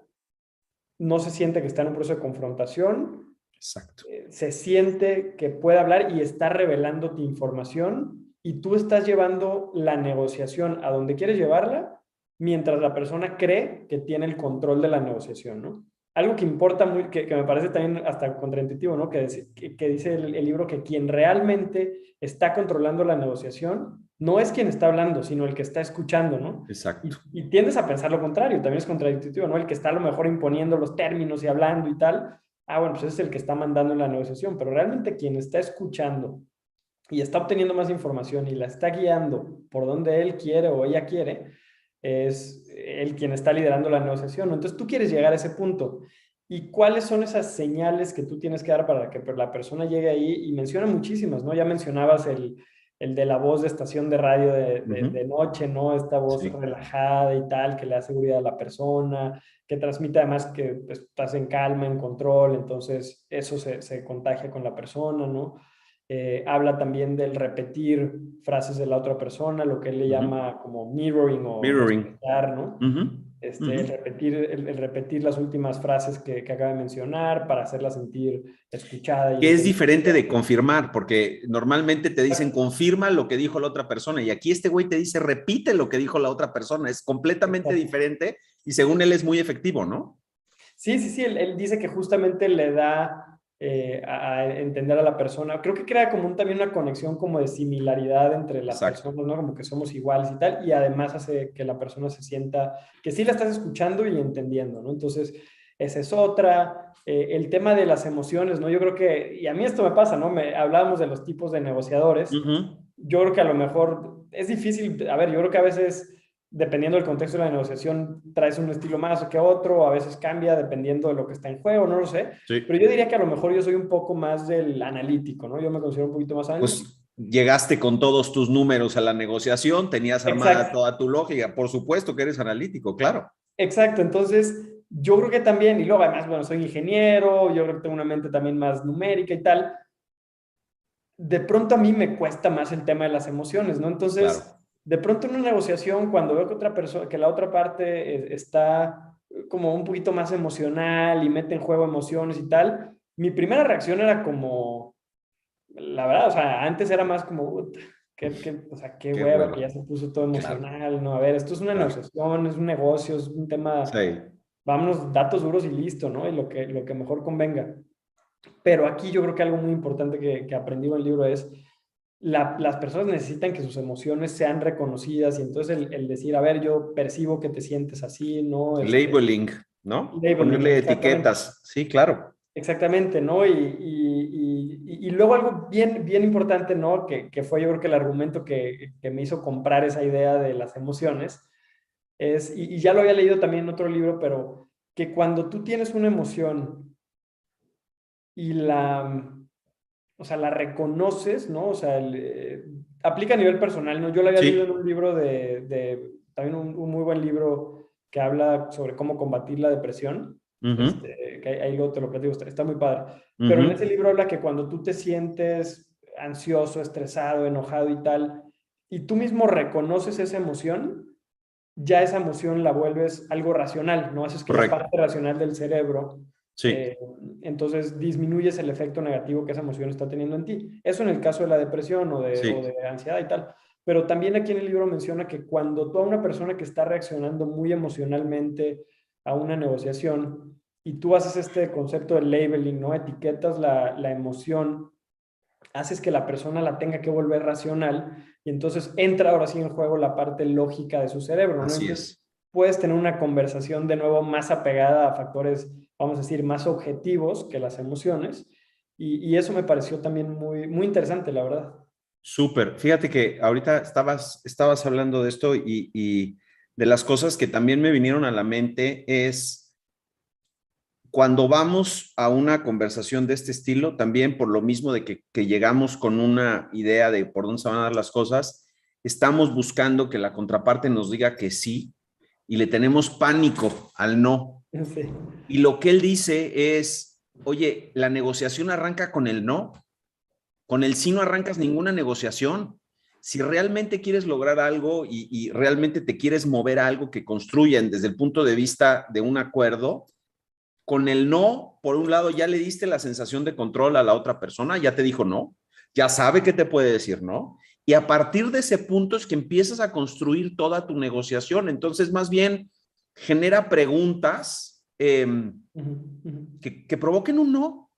no se siente que está en un proceso de confrontación, Exacto. se siente que puede hablar y está revelándote información y tú estás llevando la negociación a donde quieres llevarla mientras la persona cree que tiene el control de la negociación, ¿no? Algo que importa muy, que me parece también hasta contraintuitivo, ¿no? Que dice el libro que quien realmente está controlando la negociación no es quien está hablando, sino el que está escuchando, ¿no? Exacto. Y tiendes a pensar lo contrario, también es contradictivo, ¿no? El que está a lo mejor imponiendo los términos y hablando y tal, bueno, pues es el que está mandando en la negociación, pero realmente quien está escuchando y está obteniendo más información y la está guiando por donde él quiere o ella quiere, es el quien está liderando la negociación, ¿no? Entonces tú quieres llegar a ese punto. ¿Y cuáles son esas señales que tú tienes que dar para que la persona llegue ahí? Y menciona muchísimas, ¿no? Ya mencionabas el de la voz de estación de radio de noche, ¿no? Esta voz Sí. relajada y tal, que le da seguridad a la persona, que transmite además que pues, estás en calma, en control, entonces eso se contagia con la persona, ¿no? Habla también del repetir frases de la otra persona, lo que él le llama como mirroring o Mirroring. respetar, ¿no? El repetir las últimas frases que acaba de mencionar para hacerla sentir escuchada y Que es entendida. diferente de confirmar, porque normalmente te dicen confirma lo que dijo la otra persona y aquí este güey te dice repite lo que dijo la otra persona. Es completamente Exacto. diferente y según él es muy efectivo, ¿no? Sí, sí, sí, él dice que justamente le da a entender a la persona. Creo que crea como también una conexión como de similaridad entre las Exacto. personas, ¿no? Como que somos iguales y tal, y además hace que la persona se sienta que sí la estás escuchando y entendiendo, ¿no? Entonces, esa es otra. El tema de las emociones, ¿no? Yo creo que, y a mí esto me pasa, ¿no? Hablábamos de los tipos de negociadores. Yo creo que a lo mejor es difícil, a ver, yo creo que a veces dependiendo del contexto de la negociación, traes un estilo más que otro, a veces cambia dependiendo de lo que está en juego, no lo sé. Sí. Pero yo diría que a lo mejor yo soy un poco más del analítico, ¿no? Yo me considero un poquito más analítico. Pues llegaste con todos tus números a la negociación, tenías armada Exacto, toda tu lógica. Por supuesto que eres analítico, claro. exacto. Entonces, yo creo que también, y luego además, bueno, soy ingeniero, yo creo que tengo una mente también más numérica y tal. De pronto a mí me cuesta más el tema de las emociones, ¿no? Claro. Entonces, de pronto en una negociación, cuando veo que otra persona, que la otra parte está como un poquito más emocional y mete en juego emociones y tal, mi primera reacción era como, la verdad, o sea, antes era más como, o sea, qué Qué hueva que hueva. ya se puso todo Claro, emocional, ¿no? A ver, esto es una claro. negociación, es un negocio, es un tema, Sí. vámonos, datos duros y listo, ¿no? Y lo que mejor convenga. Pero aquí yo creo que algo muy importante que aprendí en el libro es las personas necesitan que sus emociones sean reconocidas y entonces el decir, a ver, yo percibo que te sientes así, ¿no? Labeling, ¿no? Labeling, Ponerle exactamente. etiquetas. Sí, claro. Exactamente, ¿no? Y luego algo bien, bien importante, ¿no? Que fue yo creo que el argumento que me hizo comprar esa idea de las emociones, es, y ya lo había leído también en otro libro, pero que cuando tú tienes una emoción y o sea, la reconoces, ¿no? O sea, aplica a nivel personal, ¿no? Yo lo había leído en Sí. un libro también un muy buen libro que habla sobre cómo combatir la depresión, Ujú, que ahí luego te lo platico, está muy padre. Pero en ese ujú. libro habla que cuando tú te sientes ansioso, estresado, enojado y tal, y tú mismo reconoces esa emoción, ya esa emoción la vuelves algo racional, ¿no? Haces que es Correcto. parte racional del cerebro. Sí, eh, entonces disminuyes el efecto negativo que esa emoción está teniendo en ti. Eso en el caso de la depresión o sí. de ansiedad y tal. Pero también aquí en el libro menciona que cuando tú a una persona que está reaccionando muy emocionalmente a una negociación y tú haces este concepto de labeling, ¿no? Etiquetas la emoción, haces que la persona la tenga que volver racional y entonces entra ahora sí en juego la parte lógica de su cerebro, ¿no? Así Entonces es. puedes tener una conversación de nuevo más apegada a factores, vamos a decir, más objetivos que las emociones y eso me pareció también muy, muy interesante, la verdad. Súper. Fíjate que ahorita estabas hablando de esto y de las cosas que también me vinieron a la mente es cuando vamos a una conversación de este estilo, también por lo mismo de que llegamos con una idea de por dónde se van a dar las cosas, estamos buscando que la contraparte nos diga que sí y le tenemos pánico al no. Sí, Y lo que él dice es, oye, la negociación arranca con el no, con el sí no arrancas ninguna negociación. Si realmente quieres lograr algo y realmente te quieres mover a algo que construyan desde el punto de vista de un acuerdo, con el no, por un lado, ya le diste la sensación de control a la otra persona, ya te dijo no, ya sabe que te puede decir no, y a partir de ese punto es que empiezas a construir toda tu negociación. Entonces, más bien, genera preguntas uh-huh, uh-huh. que provoquen un no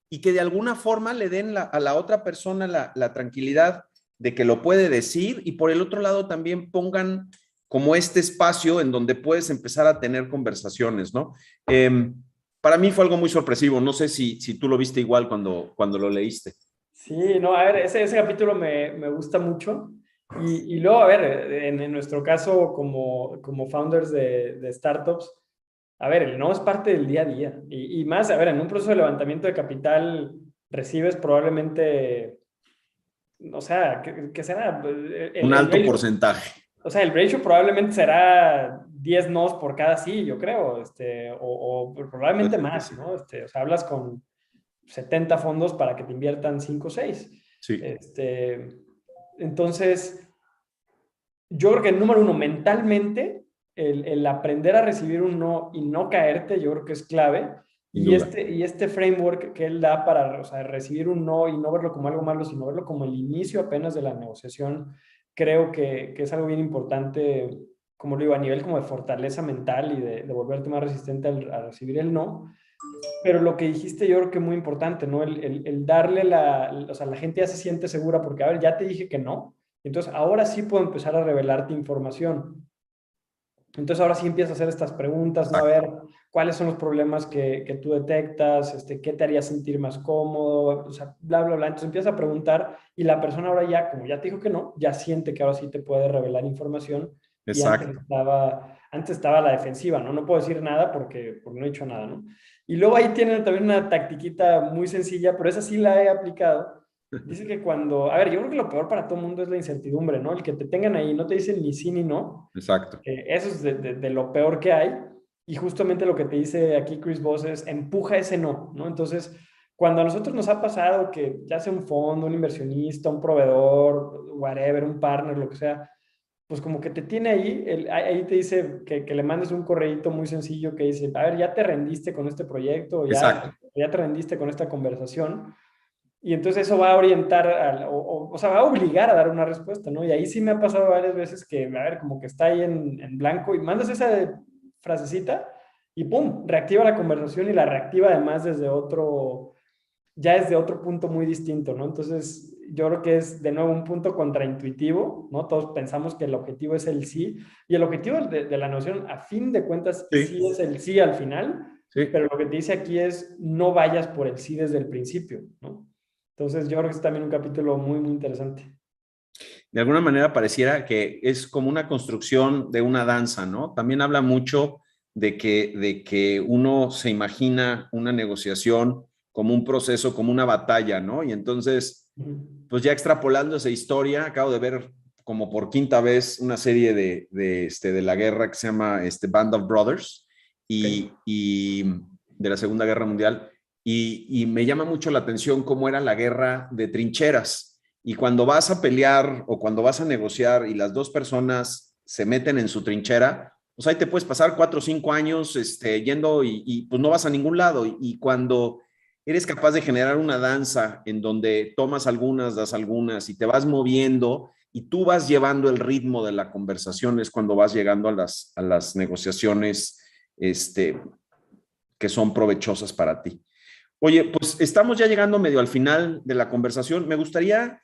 y que de alguna forma le den a la otra persona la tranquilidad de que lo puede decir y por el otro lado también pongan como este espacio en donde puedes empezar a tener conversaciones, ¿no? Para mí fue algo muy sorpresivo, no sé si tú lo viste igual cuando lo leíste. Sí, no, a ver, ese capítulo me gusta mucho. Y luego, a ver, en nuestro caso, como founders de startups, a ver, el no es parte del día a día. Y más, a ver, en un proceso de levantamiento de capital recibes probablemente, o sea, ¿qué será? Un El alto ratio, porcentaje. o sea, el ratio probablemente será 10 nos por cada sí, yo creo, o Puede probablemente ser que más, sí. ¿no? O sea, hablas con 70 fondos para que te inviertan 5 o 6. Sí, Este, entonces, yo creo que el número uno, mentalmente, el aprender a recibir un no y no caerte, yo creo que es clave. sin duda. Y este framework que él da para, o sea, recibir un no y no verlo como algo malo, sino verlo como el inicio apenas de la negociación, creo que es algo bien importante, como lo digo, a nivel como de fortaleza mental y de volverte más resistente a recibir el no. Pero lo que dijiste yo creo que es muy importante, ¿no? El darle o sea, la gente ya se siente segura porque, a ver, ya te dije que no, entonces ahora sí puedo empezar a revelarte información. Entonces ahora sí empiezas a hacer estas preguntas, ¿no? A Exacto. ver, ¿cuáles son los problemas que tú detectas? ¿Qué te haría sentir más cómodo? O sea, bla, bla, bla. Entonces empiezas a preguntar y la persona ahora ya, como ya te dijo que no, ya siente que ahora sí te puede revelar información y Exacto. antes estaba a la defensiva, ¿no? No puedo decir nada porque no he dicho nada, ¿no? Y luego ahí tienen también una tactiquita muy sencilla, pero esa sí la he aplicado. Dice que cuando, a ver, yo creo que lo peor para todo el mundo es la incertidumbre, ¿no? El que te tengan ahí, no te dicen ni sí ni no, Exacto. eso es de lo peor que hay. Y justamente lo que te dice aquí Chris Voss es empuja ese no, ¿no? Entonces, cuando a nosotros nos ha pasado que ya sea un fondo, un inversionista, un proveedor, whatever, un partner, lo que sea, pues como que te tiene ahí, ahí te dice que le mandes un correíto muy sencillo que dice, a ver, ya te rendiste con este proyecto, Exacto. ya te rendiste con esta conversación, y entonces eso va a orientar, o sea, va a obligar a dar una respuesta, ¿no? Y ahí sí me ha pasado varias veces que, a ver, como que está ahí en blanco y mandas esa frasecita y ¡pum! Reactiva la conversación y la reactiva además desde otro, ya es de otro punto muy distinto, ¿no? Entonces, yo creo que es de nuevo un punto contraintuitivo, ¿no? Todos pensamos que el objetivo es el sí, y el objetivo de la negociación, a fin de cuentas, sí Sí, es el sí al final, sí. pero lo que te dice aquí es no vayas por el sí desde el principio, ¿no? Entonces, yo creo que es también un capítulo muy, muy interesante. De alguna manera pareciera que es como una construcción de una danza, ¿no? También habla mucho de que uno se imagina una negociación como un proceso, como una batalla, ¿no? Y entonces, pues ya extrapolando esa historia, acabo de ver como por quinta vez una serie de la guerra que se llama Band of Brothers Okay. y de la Segunda Guerra Mundial. Y me llama mucho la atención cómo era la guerra de trincheras. Y cuando vas a pelear o cuando vas a negociar y las dos personas se meten en su trinchera, pues ahí te puedes pasar 4 o 5 años yendo y pues no vas a ningún lado. Y cuando eres capaz de generar una danza en donde tomas algunas, das algunas y te vas moviendo y tú vas llevando el ritmo de la conversación, es cuando vas llegando a las negociaciones que son provechosas para ti. Oye, pues estamos ya llegando medio al final de la conversación. Me gustaría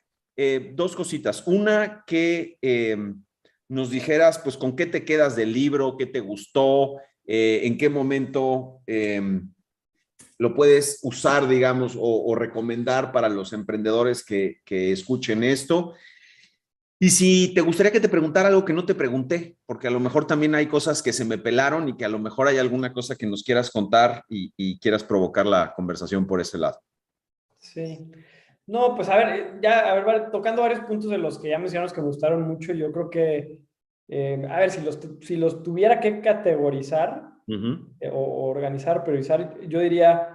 dos cositas. Una, que nos dijeras, pues, con qué te quedas del libro, qué te gustó, en qué momento lo puedes usar, digamos, o recomendar para los emprendedores que escuchen esto. Y si te gustaría que te preguntara algo que no te pregunté, porque a lo mejor también hay cosas que se me pelaron y que a lo mejor hay alguna cosa que nos quieras contar y quieras provocar la conversación por ese lado. Sí. No, pues a ver, ya, a ver, tocando varios puntos de los que ya mencionamos que me gustaron mucho, yo creo que, a ver, si los tuviera que categorizar Ujú. o organizar, priorizar, yo diría,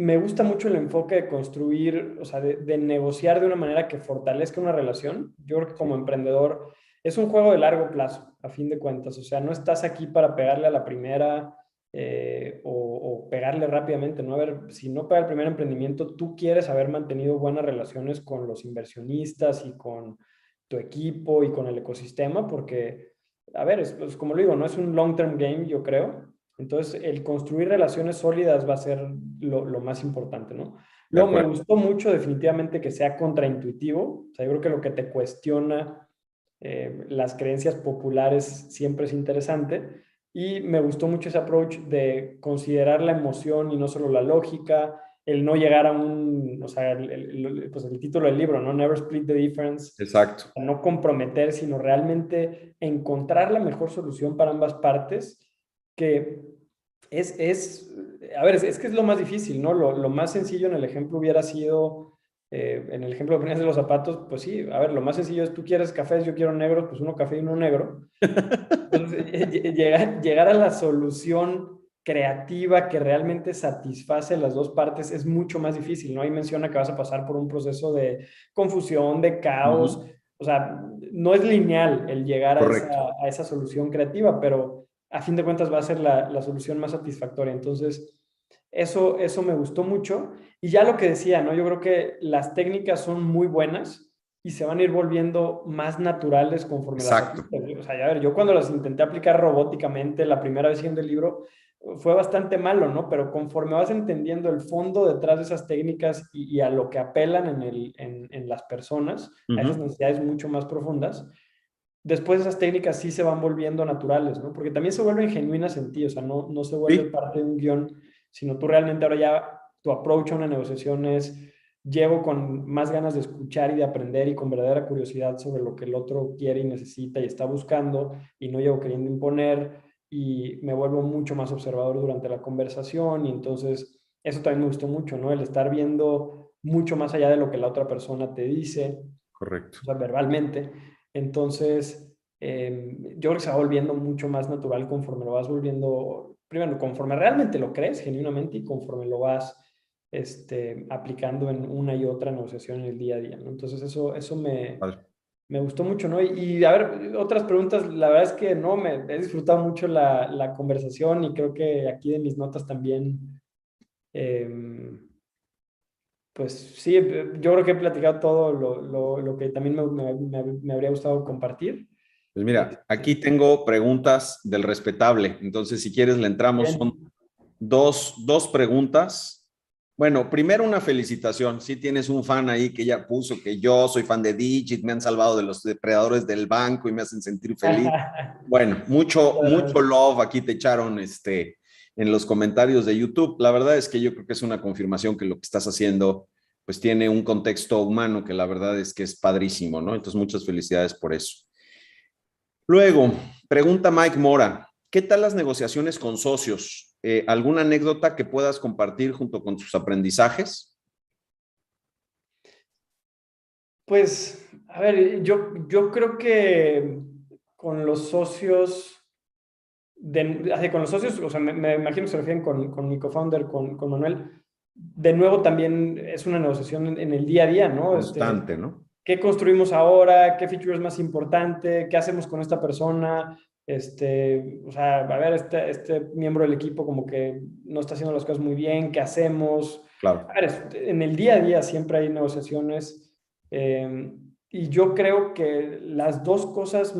me gusta mucho el enfoque de construir, o sea, de negociar de una manera que fortalezca una relación. Yo creo que como Sí, emprendedor es un juego de largo plazo, a fin de cuentas. O sea, no estás aquí para pegarle a la primera o pegarle rápidamente, ¿no? A ver, si no pega el primer emprendimiento, tú quieres haber mantenido buenas relaciones con los inversionistas y con tu equipo y con el ecosistema, porque, a ver, es como lo digo, no es un long-term game, yo creo. Entonces, el construir relaciones sólidas va a ser lo más importante, ¿no? de Luego, me acuerdo. gustó mucho definitivamente que sea contraintuitivo. O sea, yo creo que lo que te cuestiona las creencias populares siempre es interesante. Y me gustó mucho ese approach de considerar la emoción y no solo la lógica, el no llegar a un, o sea, pues el título del libro, ¿no? Never split the difference, Exacto. no comprometer, sino realmente encontrar la mejor solución para ambas partes, que a ver, es que es lo más difícil, ¿no? Lo más sencillo en el ejemplo hubiera sido, en el ejemplo que ponías de los zapatos, pues sí, a ver, lo más sencillo es tú quieres cafés, yo quiero negros, pues uno café y uno negro. Entonces, llegar a la solución creativa que realmente satisface las dos partes es mucho más difícil, ¿no? Ahí menciona que vas a pasar por un proceso de confusión, de caos, Ujú. o sea, no es lineal el llegar Correcto. a esa solución creativa, pero a fin de cuentas va a ser la solución más satisfactoria. Entonces, eso me gustó mucho. Y ya lo que decía, ¿no? Yo creo que las técnicas son muy buenas y se van a ir volviendo más naturales conforme las Exacto. aplicas. O sea, a ver, yo cuando las intenté aplicar robóticamente la primera vez viendo el libro, fue bastante malo, ¿no? Pero conforme vas entendiendo el fondo detrás de esas técnicas y a lo que apelan en las personas, a esas Ujú. necesidades mucho más profundas, después esas técnicas sí se van volviendo naturales, ¿no? Porque también se vuelven genuinas en ti, o sea, no se vuelve Sí, parte de un guión, sino tú realmente ahora ya tu approach a una negociación es, llego con más ganas de escuchar y de aprender y con verdadera curiosidad sobre lo que el otro quiere y necesita y está buscando y no llego queriendo imponer y me vuelvo mucho más observador durante la conversación y entonces eso también me gustó mucho, ¿no? El estar viendo mucho más allá de lo que la otra persona te dice, correcto. o sea, verbalmente. Entonces, yo creo que se va volviendo mucho más natural conforme lo vas volviendo, primero, conforme realmente lo crees genuinamente y conforme lo vas aplicando en una y otra negociación en el día a día, ¿no? Entonces, eso Padre. me gustó mucho, ¿no? Y, a ver, otras preguntas, la verdad es que no, me he disfrutado mucho la conversación y creo que aquí de mis notas también, eh, pues sí, yo creo que he platicado todo lo que también me habría gustado compartir. Pues mira, aquí tengo preguntas del respetable. Entonces, si quieres, le entramos. Bien. Son dos preguntas. Bueno, primero una felicitación. Si tienes un fan ahí que ya puso que yo soy fan de Digit, me han salvado de los depredadores del banco y me hacen sentir feliz. Bueno, mucho love aquí te echaron en los comentarios de YouTube. La verdad es que yo creo que es una confirmación que lo que estás haciendo pues tiene un contexto humano que la verdad es que es padrísimo, ¿no? Entonces, muchas felicidades por eso. Luego, pregunta Mike Mora, ¿qué tal las negociaciones con socios? ¿Alguna anécdota que puedas compartir junto con tus aprendizajes? Pues, a ver, yo creo que con los socios, con los socios, o sea, me imagino que se refieren con mi co-founder, con Manuel. De nuevo, también es una negociación en el día a día, ¿no? Constante, ¿no? ¿Qué construimos ahora? ¿Qué feature es más importante? ¿Qué hacemos con esta persona? O sea, a ver, este miembro del equipo como que no está haciendo las cosas muy bien, ¿qué hacemos? A Claro, ver, en el día a día siempre hay negociaciones y yo creo que las dos cosas,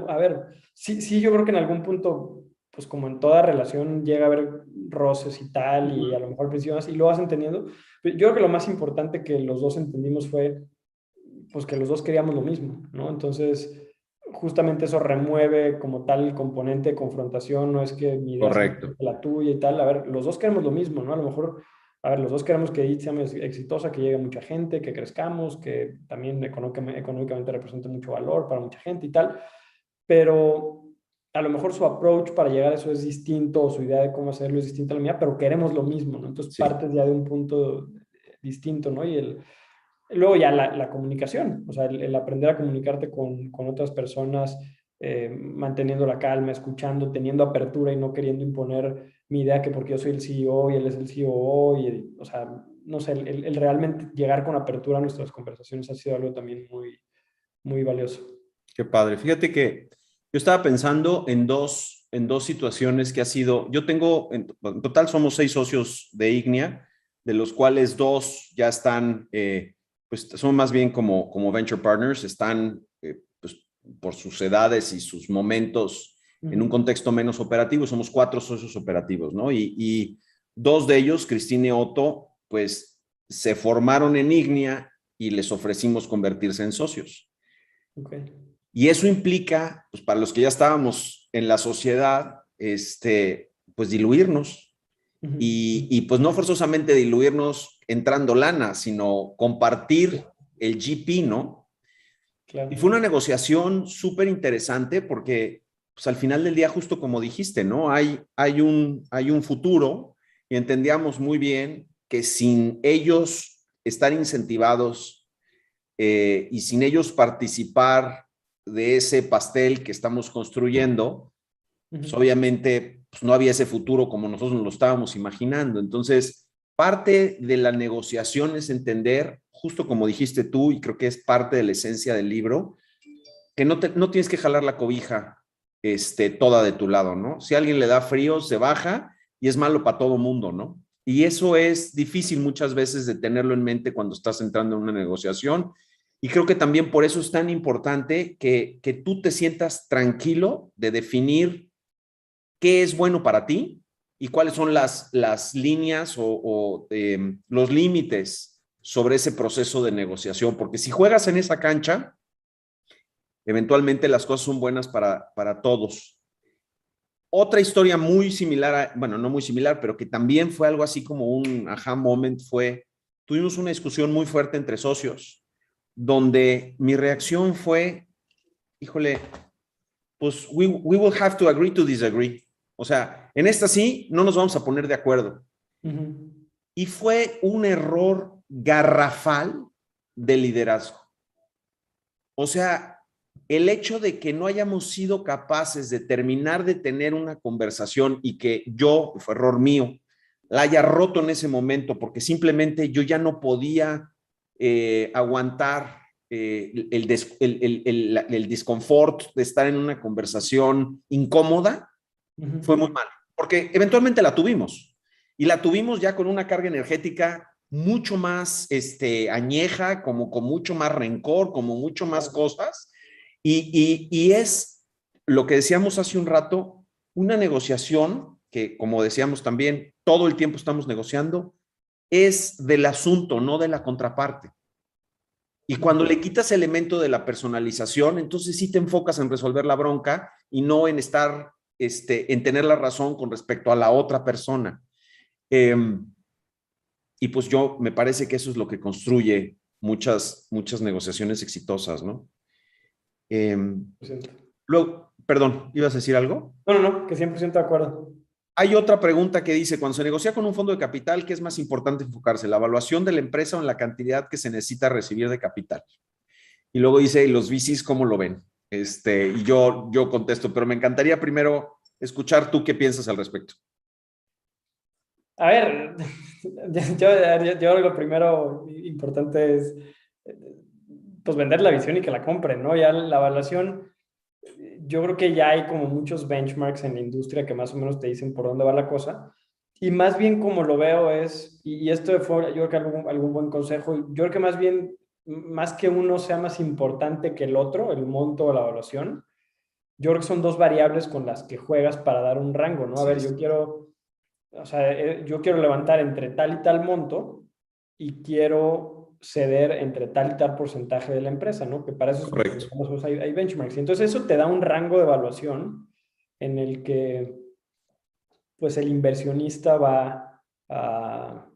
a ver, sí, yo creo que en algún punto, pues como en toda relación llega a haber roces y tal, y a lo mejor presiones, y lo vas entendiendo. Pero yo creo que lo más importante que los dos entendimos fue pues que los dos queríamos lo mismo, ¿no? Entonces, justamente eso remueve como tal el componente de confrontación, no es que mi idea sea mejor correcto. que la tuya y tal, a ver, los dos queremos lo mismo, ¿no? A lo mejor, a ver, los dos queremos que IT sea más exitosa, que llegue mucha gente, que crezcamos, que también económicamente represente mucho valor para mucha gente y tal, pero a lo mejor su approach para llegar a eso es distinto, o su idea de cómo hacerlo es distinta a la mía, pero queremos lo mismo, ¿no? Entonces Sí, partes ya de un punto distinto, ¿no? Luego ya la comunicación, o sea, el aprender a comunicarte con otras personas, manteniendo la calma, escuchando, teniendo apertura y no queriendo imponer mi idea que porque yo soy el CEO y él es el COO, o sea, no sé, el realmente llegar con apertura a nuestras conversaciones ha sido algo también muy valioso. qué padre. Fíjate que yo estaba pensando en dos situaciones que ha sido, yo tengo, en total somos 6 socios de Ignea, de los cuales 2 ya están, pues son más bien como venture partners, están pues, por sus edades y sus momentos en un contexto menos operativo, somos 4 socios operativos, ¿no? Y 2 de ellos, Cristina y Otto, pues se formaron en Ignea y les ofrecimos convertirse en socios. Okay. Y eso implica, pues para los que ya estábamos en la sociedad, pues diluirnos. Y pues no forzosamente diluirnos entrando lana, sino compartir el GP, ¿no? Y Claro. fue una negociación súper interesante porque pues al final del día, justo como dijiste, ¿no? Hay un futuro y entendíamos muy bien que sin ellos estar incentivados y sin ellos participar de ese pastel que estamos construyendo, pues obviamente pues no había ese futuro como nosotros nos lo estábamos imaginando. Entonces, parte de la negociación es entender, justo como dijiste tú, y creo que es parte de la esencia del libro, que no tienes que jalar la cobija toda de tu lado, ¿no? Si a alguien le da frío, se baja y es malo para todo mundo, ¿no? Y eso es difícil muchas veces de tenerlo en mente cuando estás entrando en una negociación. Y creo que también por eso es tan importante que tú te sientas tranquilo de definir qué es bueno para ti y cuáles son las líneas o los límites sobre ese proceso de negociación. Porque si juegas en esa cancha, eventualmente las cosas son buenas para todos. Otra historia muy similar, bueno, no muy similar, pero que también fue algo así como un aha moment fue, tuvimos una discusión muy fuerte entre socios, donde mi reacción fue, híjole, pues we will have to agree to disagree. O sea, en esta sí, no nos vamos a poner de acuerdo. Y fue un error garrafal de liderazgo. O sea, el hecho de que no hayamos sido capaces de terminar de tener una conversación y que yo, fue error mío, la haya roto en ese momento porque simplemente yo ya no podía aguantar el disconfort de estar en una conversación incómoda, fue muy mal, porque eventualmente la tuvimos y la tuvimos ya con una carga energética mucho más añeja, como con mucho más rencor, como mucho más cosas, y es lo que decíamos hace un rato, una negociación que, como decíamos también, todo el tiempo estamos negociando, es del asunto, no de la contraparte. Y cuando le quitas elemento de la personalización, entonces sí te enfocas en resolver la bronca y no en estar, en tener la razón con respecto a la otra persona. Y pues yo me parece que eso es lo que construye muchas negociaciones exitosas, ¿no? Eh, Lo siento. Luego, perdón, ¿ibas a decir algo? No, no, no, que 100% de acuerdo. Hay otra pregunta que dice, cuando se negocia con un fondo de capital, ¿qué es más importante enfocarse? ¿La evaluación de la empresa o en la cantidad que se necesita recibir de capital? Y luego dice, ¿y los VCs cómo lo ven? Y yo contesto, pero me encantaría primero escuchar tú qué piensas al respecto. A ver, yo creo que lo primero importante es pues vender la visión y que la compren, ¿no? Ya la evaluación, yo creo que ya hay como muchos benchmarks en la industria que más o menos te dicen por dónde va la cosa. Y más bien como lo veo es, y esto fue yo creo que algún buen consejo, yo creo que más bien, más que uno sea más importante que el otro, el monto o la evaluación, yo creo que son dos variables con las que juegas para dar un rango, ¿no? A Sí, ver, o sea, yo quiero levantar entre tal y tal monto y quiero ceder entre tal y tal porcentaje de la empresa, ¿no? Que para eso correcto. hay benchmarks. Y entonces eso te da un rango de evaluación en el que pues el inversionista va a,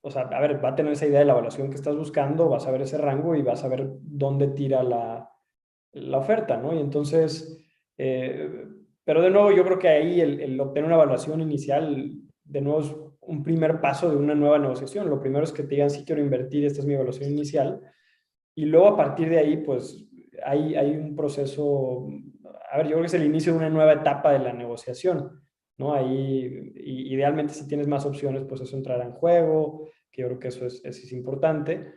o sea, a ver, va a tener esa idea de la evaluación que estás buscando, vas a ver ese rango y vas a ver dónde tira la oferta, ¿no? Y entonces, pero de nuevo yo creo que ahí el obtener una evaluación inicial, de nuevo es un primer paso de una nueva negociación. Lo primero es que te digan, sí quiero invertir, esta es mi evaluación inicial. Y luego a partir de ahí, pues hay un proceso, a ver, yo creo que es el inicio de una nueva etapa de la negociación, ¿no? Ahí, idealmente si tienes más opciones, pues eso entrará en juego, que yo creo que eso es importante.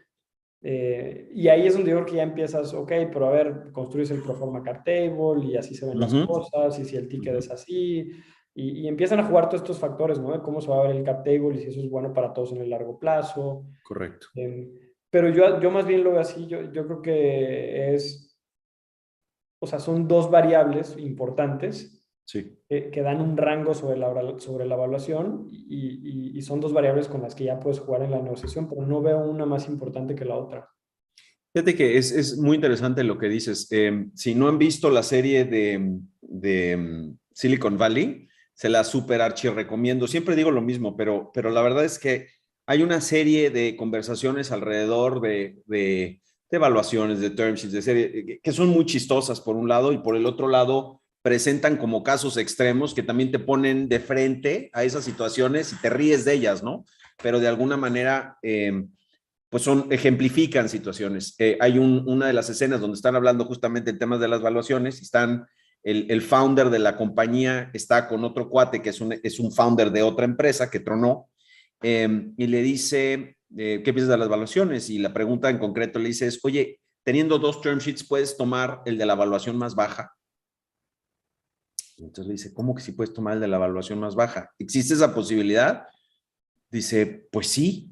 Y ahí es donde yo creo que ya empiezas, ok, pero a ver, construyes el Proforma Cap Table y así se ven las cosas, y si el ticket es así, y empiezan a jugar todos estos factores, ¿no? De cómo se va a ver el Cap Table y si eso es bueno para todos en el largo plazo. Correcto. Pero yo más bien lo veo así, yo creo que o sea, son dos variables importantes Sí. que dan un rango sobre la evaluación y son dos variables con las que ya puedes jugar en la negociación, pero no veo una más importante que la otra. Fíjate que es muy interesante lo que dices. Si no han visto la serie de Silicon Valley, se la super archi recomiendo. Siempre digo lo mismo, pero la verdad es que hay una serie de conversaciones alrededor de evaluaciones, de term sheets, de serie, que son muy chistosas por un lado y por el otro lado presentan como casos extremos que también te ponen de frente a esas situaciones y te ríes de ellas, ¿no? Pero de alguna manera pues ejemplifican situaciones. Hay una de las escenas donde están hablando justamente en temas de las valuaciones, están el founder de la compañía está con otro cuate que es un founder de otra empresa que tronó, y le dice, ¿qué piensas de las valuaciones? Y la pregunta en concreto le dice es, oye, teniendo dos term sheets, ¿puedes tomar el de la evaluación más baja? Entonces le dice, ¿cómo que sí puedes tomar el de la evaluación más baja? ¿Existe esa posibilidad? Dice, pues sí.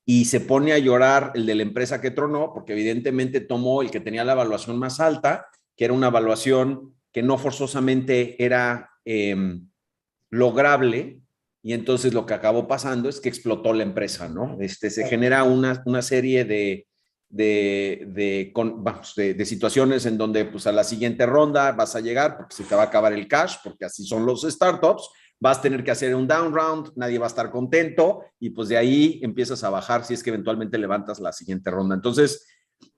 Y se pone a llorar el de la empresa que tronó, porque evidentemente tomó el que tenía la evaluación más alta, que era una evaluación que no forzosamente era lograble, y entonces lo que acabó pasando es que explotó la empresa, ¿no? Se genera una serie de situaciones en donde pues a la siguiente ronda vas a llegar porque se te va a acabar el cash, porque así son los startups, vas a tener que hacer un down round, nadie va a estar contento y pues de ahí empiezas a bajar si es que eventualmente levantas la siguiente ronda. Entonces,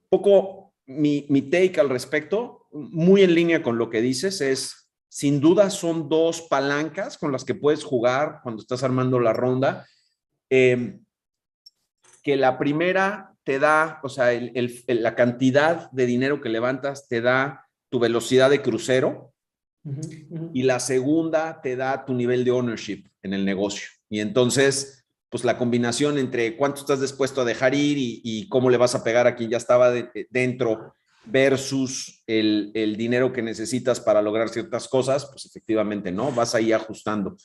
poco mi take al respecto, muy en línea con lo que dices, es sin duda son dos palancas con las que puedes jugar cuando estás armando la ronda. Que la primera te da, o sea, la cantidad de dinero que levantas te da tu velocidad de crucero, y la segunda te da tu nivel de ownership en el negocio. Y entonces, pues la combinación entre cuánto estás dispuesto a dejar ir y cómo le vas a pegar a quien ya estaba dentro versus el dinero que necesitas para lograr ciertas cosas, pues efectivamente, ¿no? Vas ahí ajustando.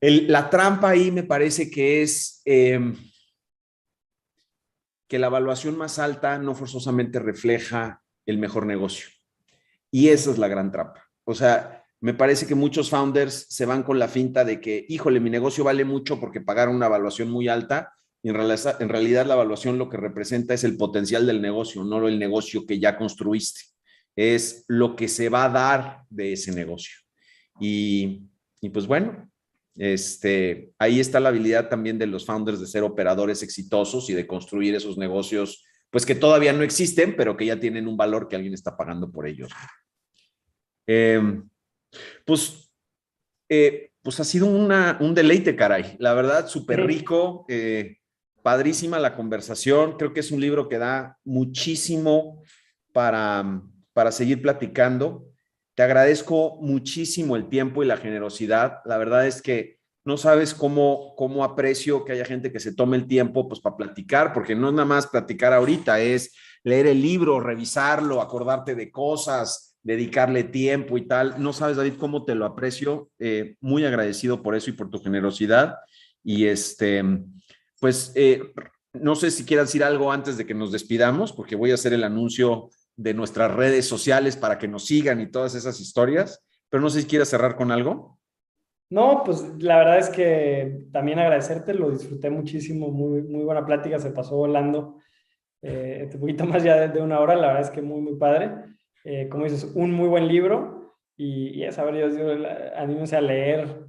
La trampa ahí me parece que es que la evaluación más alta no forzosamente refleja el mejor negocio. Y esa es la gran trampa. O sea, me parece que muchos founders se van con la finta de que, híjole, mi negocio vale mucho porque pagaron una evaluación muy alta, y en realidad la evaluación lo que representa es el potencial del negocio, no el negocio que ya construiste. Es lo que se va a dar de ese negocio. Y pues bueno, ahí está la habilidad también de los founders de ser operadores exitosos y de construir esos negocios, pues que todavía no existen, pero que ya tienen un valor que alguien está pagando por ellos. Eh, pues, pues ha sido un deleite, caray. La verdad, súper rico, padrísima la conversación. Creo que es un libro que da muchísimo para seguir platicando. Te agradezco muchísimo el tiempo y la generosidad. La verdad es que no sabes cómo aprecio que haya gente que se tome el tiempo pues, para platicar, porque no es nada más platicar ahorita, es leer el libro, revisarlo, acordarte de cosas, dedicarle tiempo y tal. No sabes, David, cómo te lo aprecio. Muy agradecido por eso y por tu generosidad. Y pues no sé si quieras decir algo antes de que nos despidamos, porque voy a hacer el anuncio de nuestras redes sociales para que nos sigan y todas esas historias, pero no sé si quieras cerrar con algo. No, pues la verdad es que también agradecerte, lo disfruté muchísimo, muy, muy buena plática, se pasó volando, un poquito más ya de una hora, la verdad es que muy, muy padre. Como dices, un muy buen libro y es, a ver, yo anímense a leer,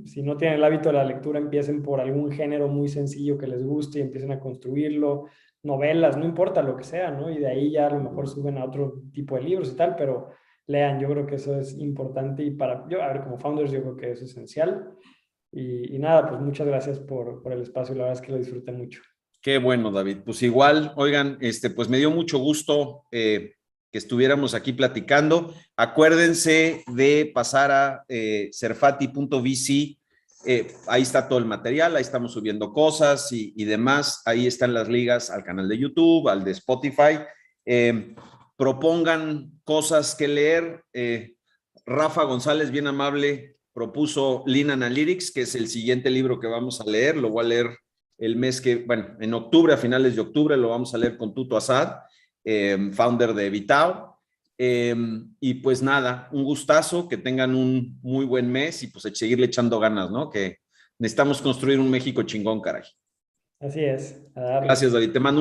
si no tienen el hábito de la lectura, empiecen por algún género muy sencillo que les guste y empiecen a construirlo, novelas, no importa lo que sea, ¿no? Y de ahí ya a lo mejor suben a otro tipo de libros y tal, pero lean, yo creo que eso es importante y yo, a ver, como founders, yo creo que es esencial. Y nada, pues muchas gracias por el espacio, la verdad es que lo disfruté mucho. Qué bueno, David. Pues igual, oigan, pues me dio mucho gusto que estuviéramos aquí platicando. Acuérdense de pasar a serfati.vc. Ahí está todo el material, ahí estamos subiendo cosas y demás. Ahí están las ligas al canal de YouTube, al de Spotify. Propongan cosas que leer. Rafa González, bien amable, propuso Lean Analytics, que es el siguiente libro que vamos a leer. Lo voy a leer el mes bueno, en octubre, a finales de octubre, lo vamos a leer con Tuto Asad, founder de Vitao. Y pues nada, un gustazo, que tengan un muy buen mes y pues seguirle echando ganas, ¿no? Que necesitamos construir un México chingón, caray. Así es, a darle. Gracias, David. Te mando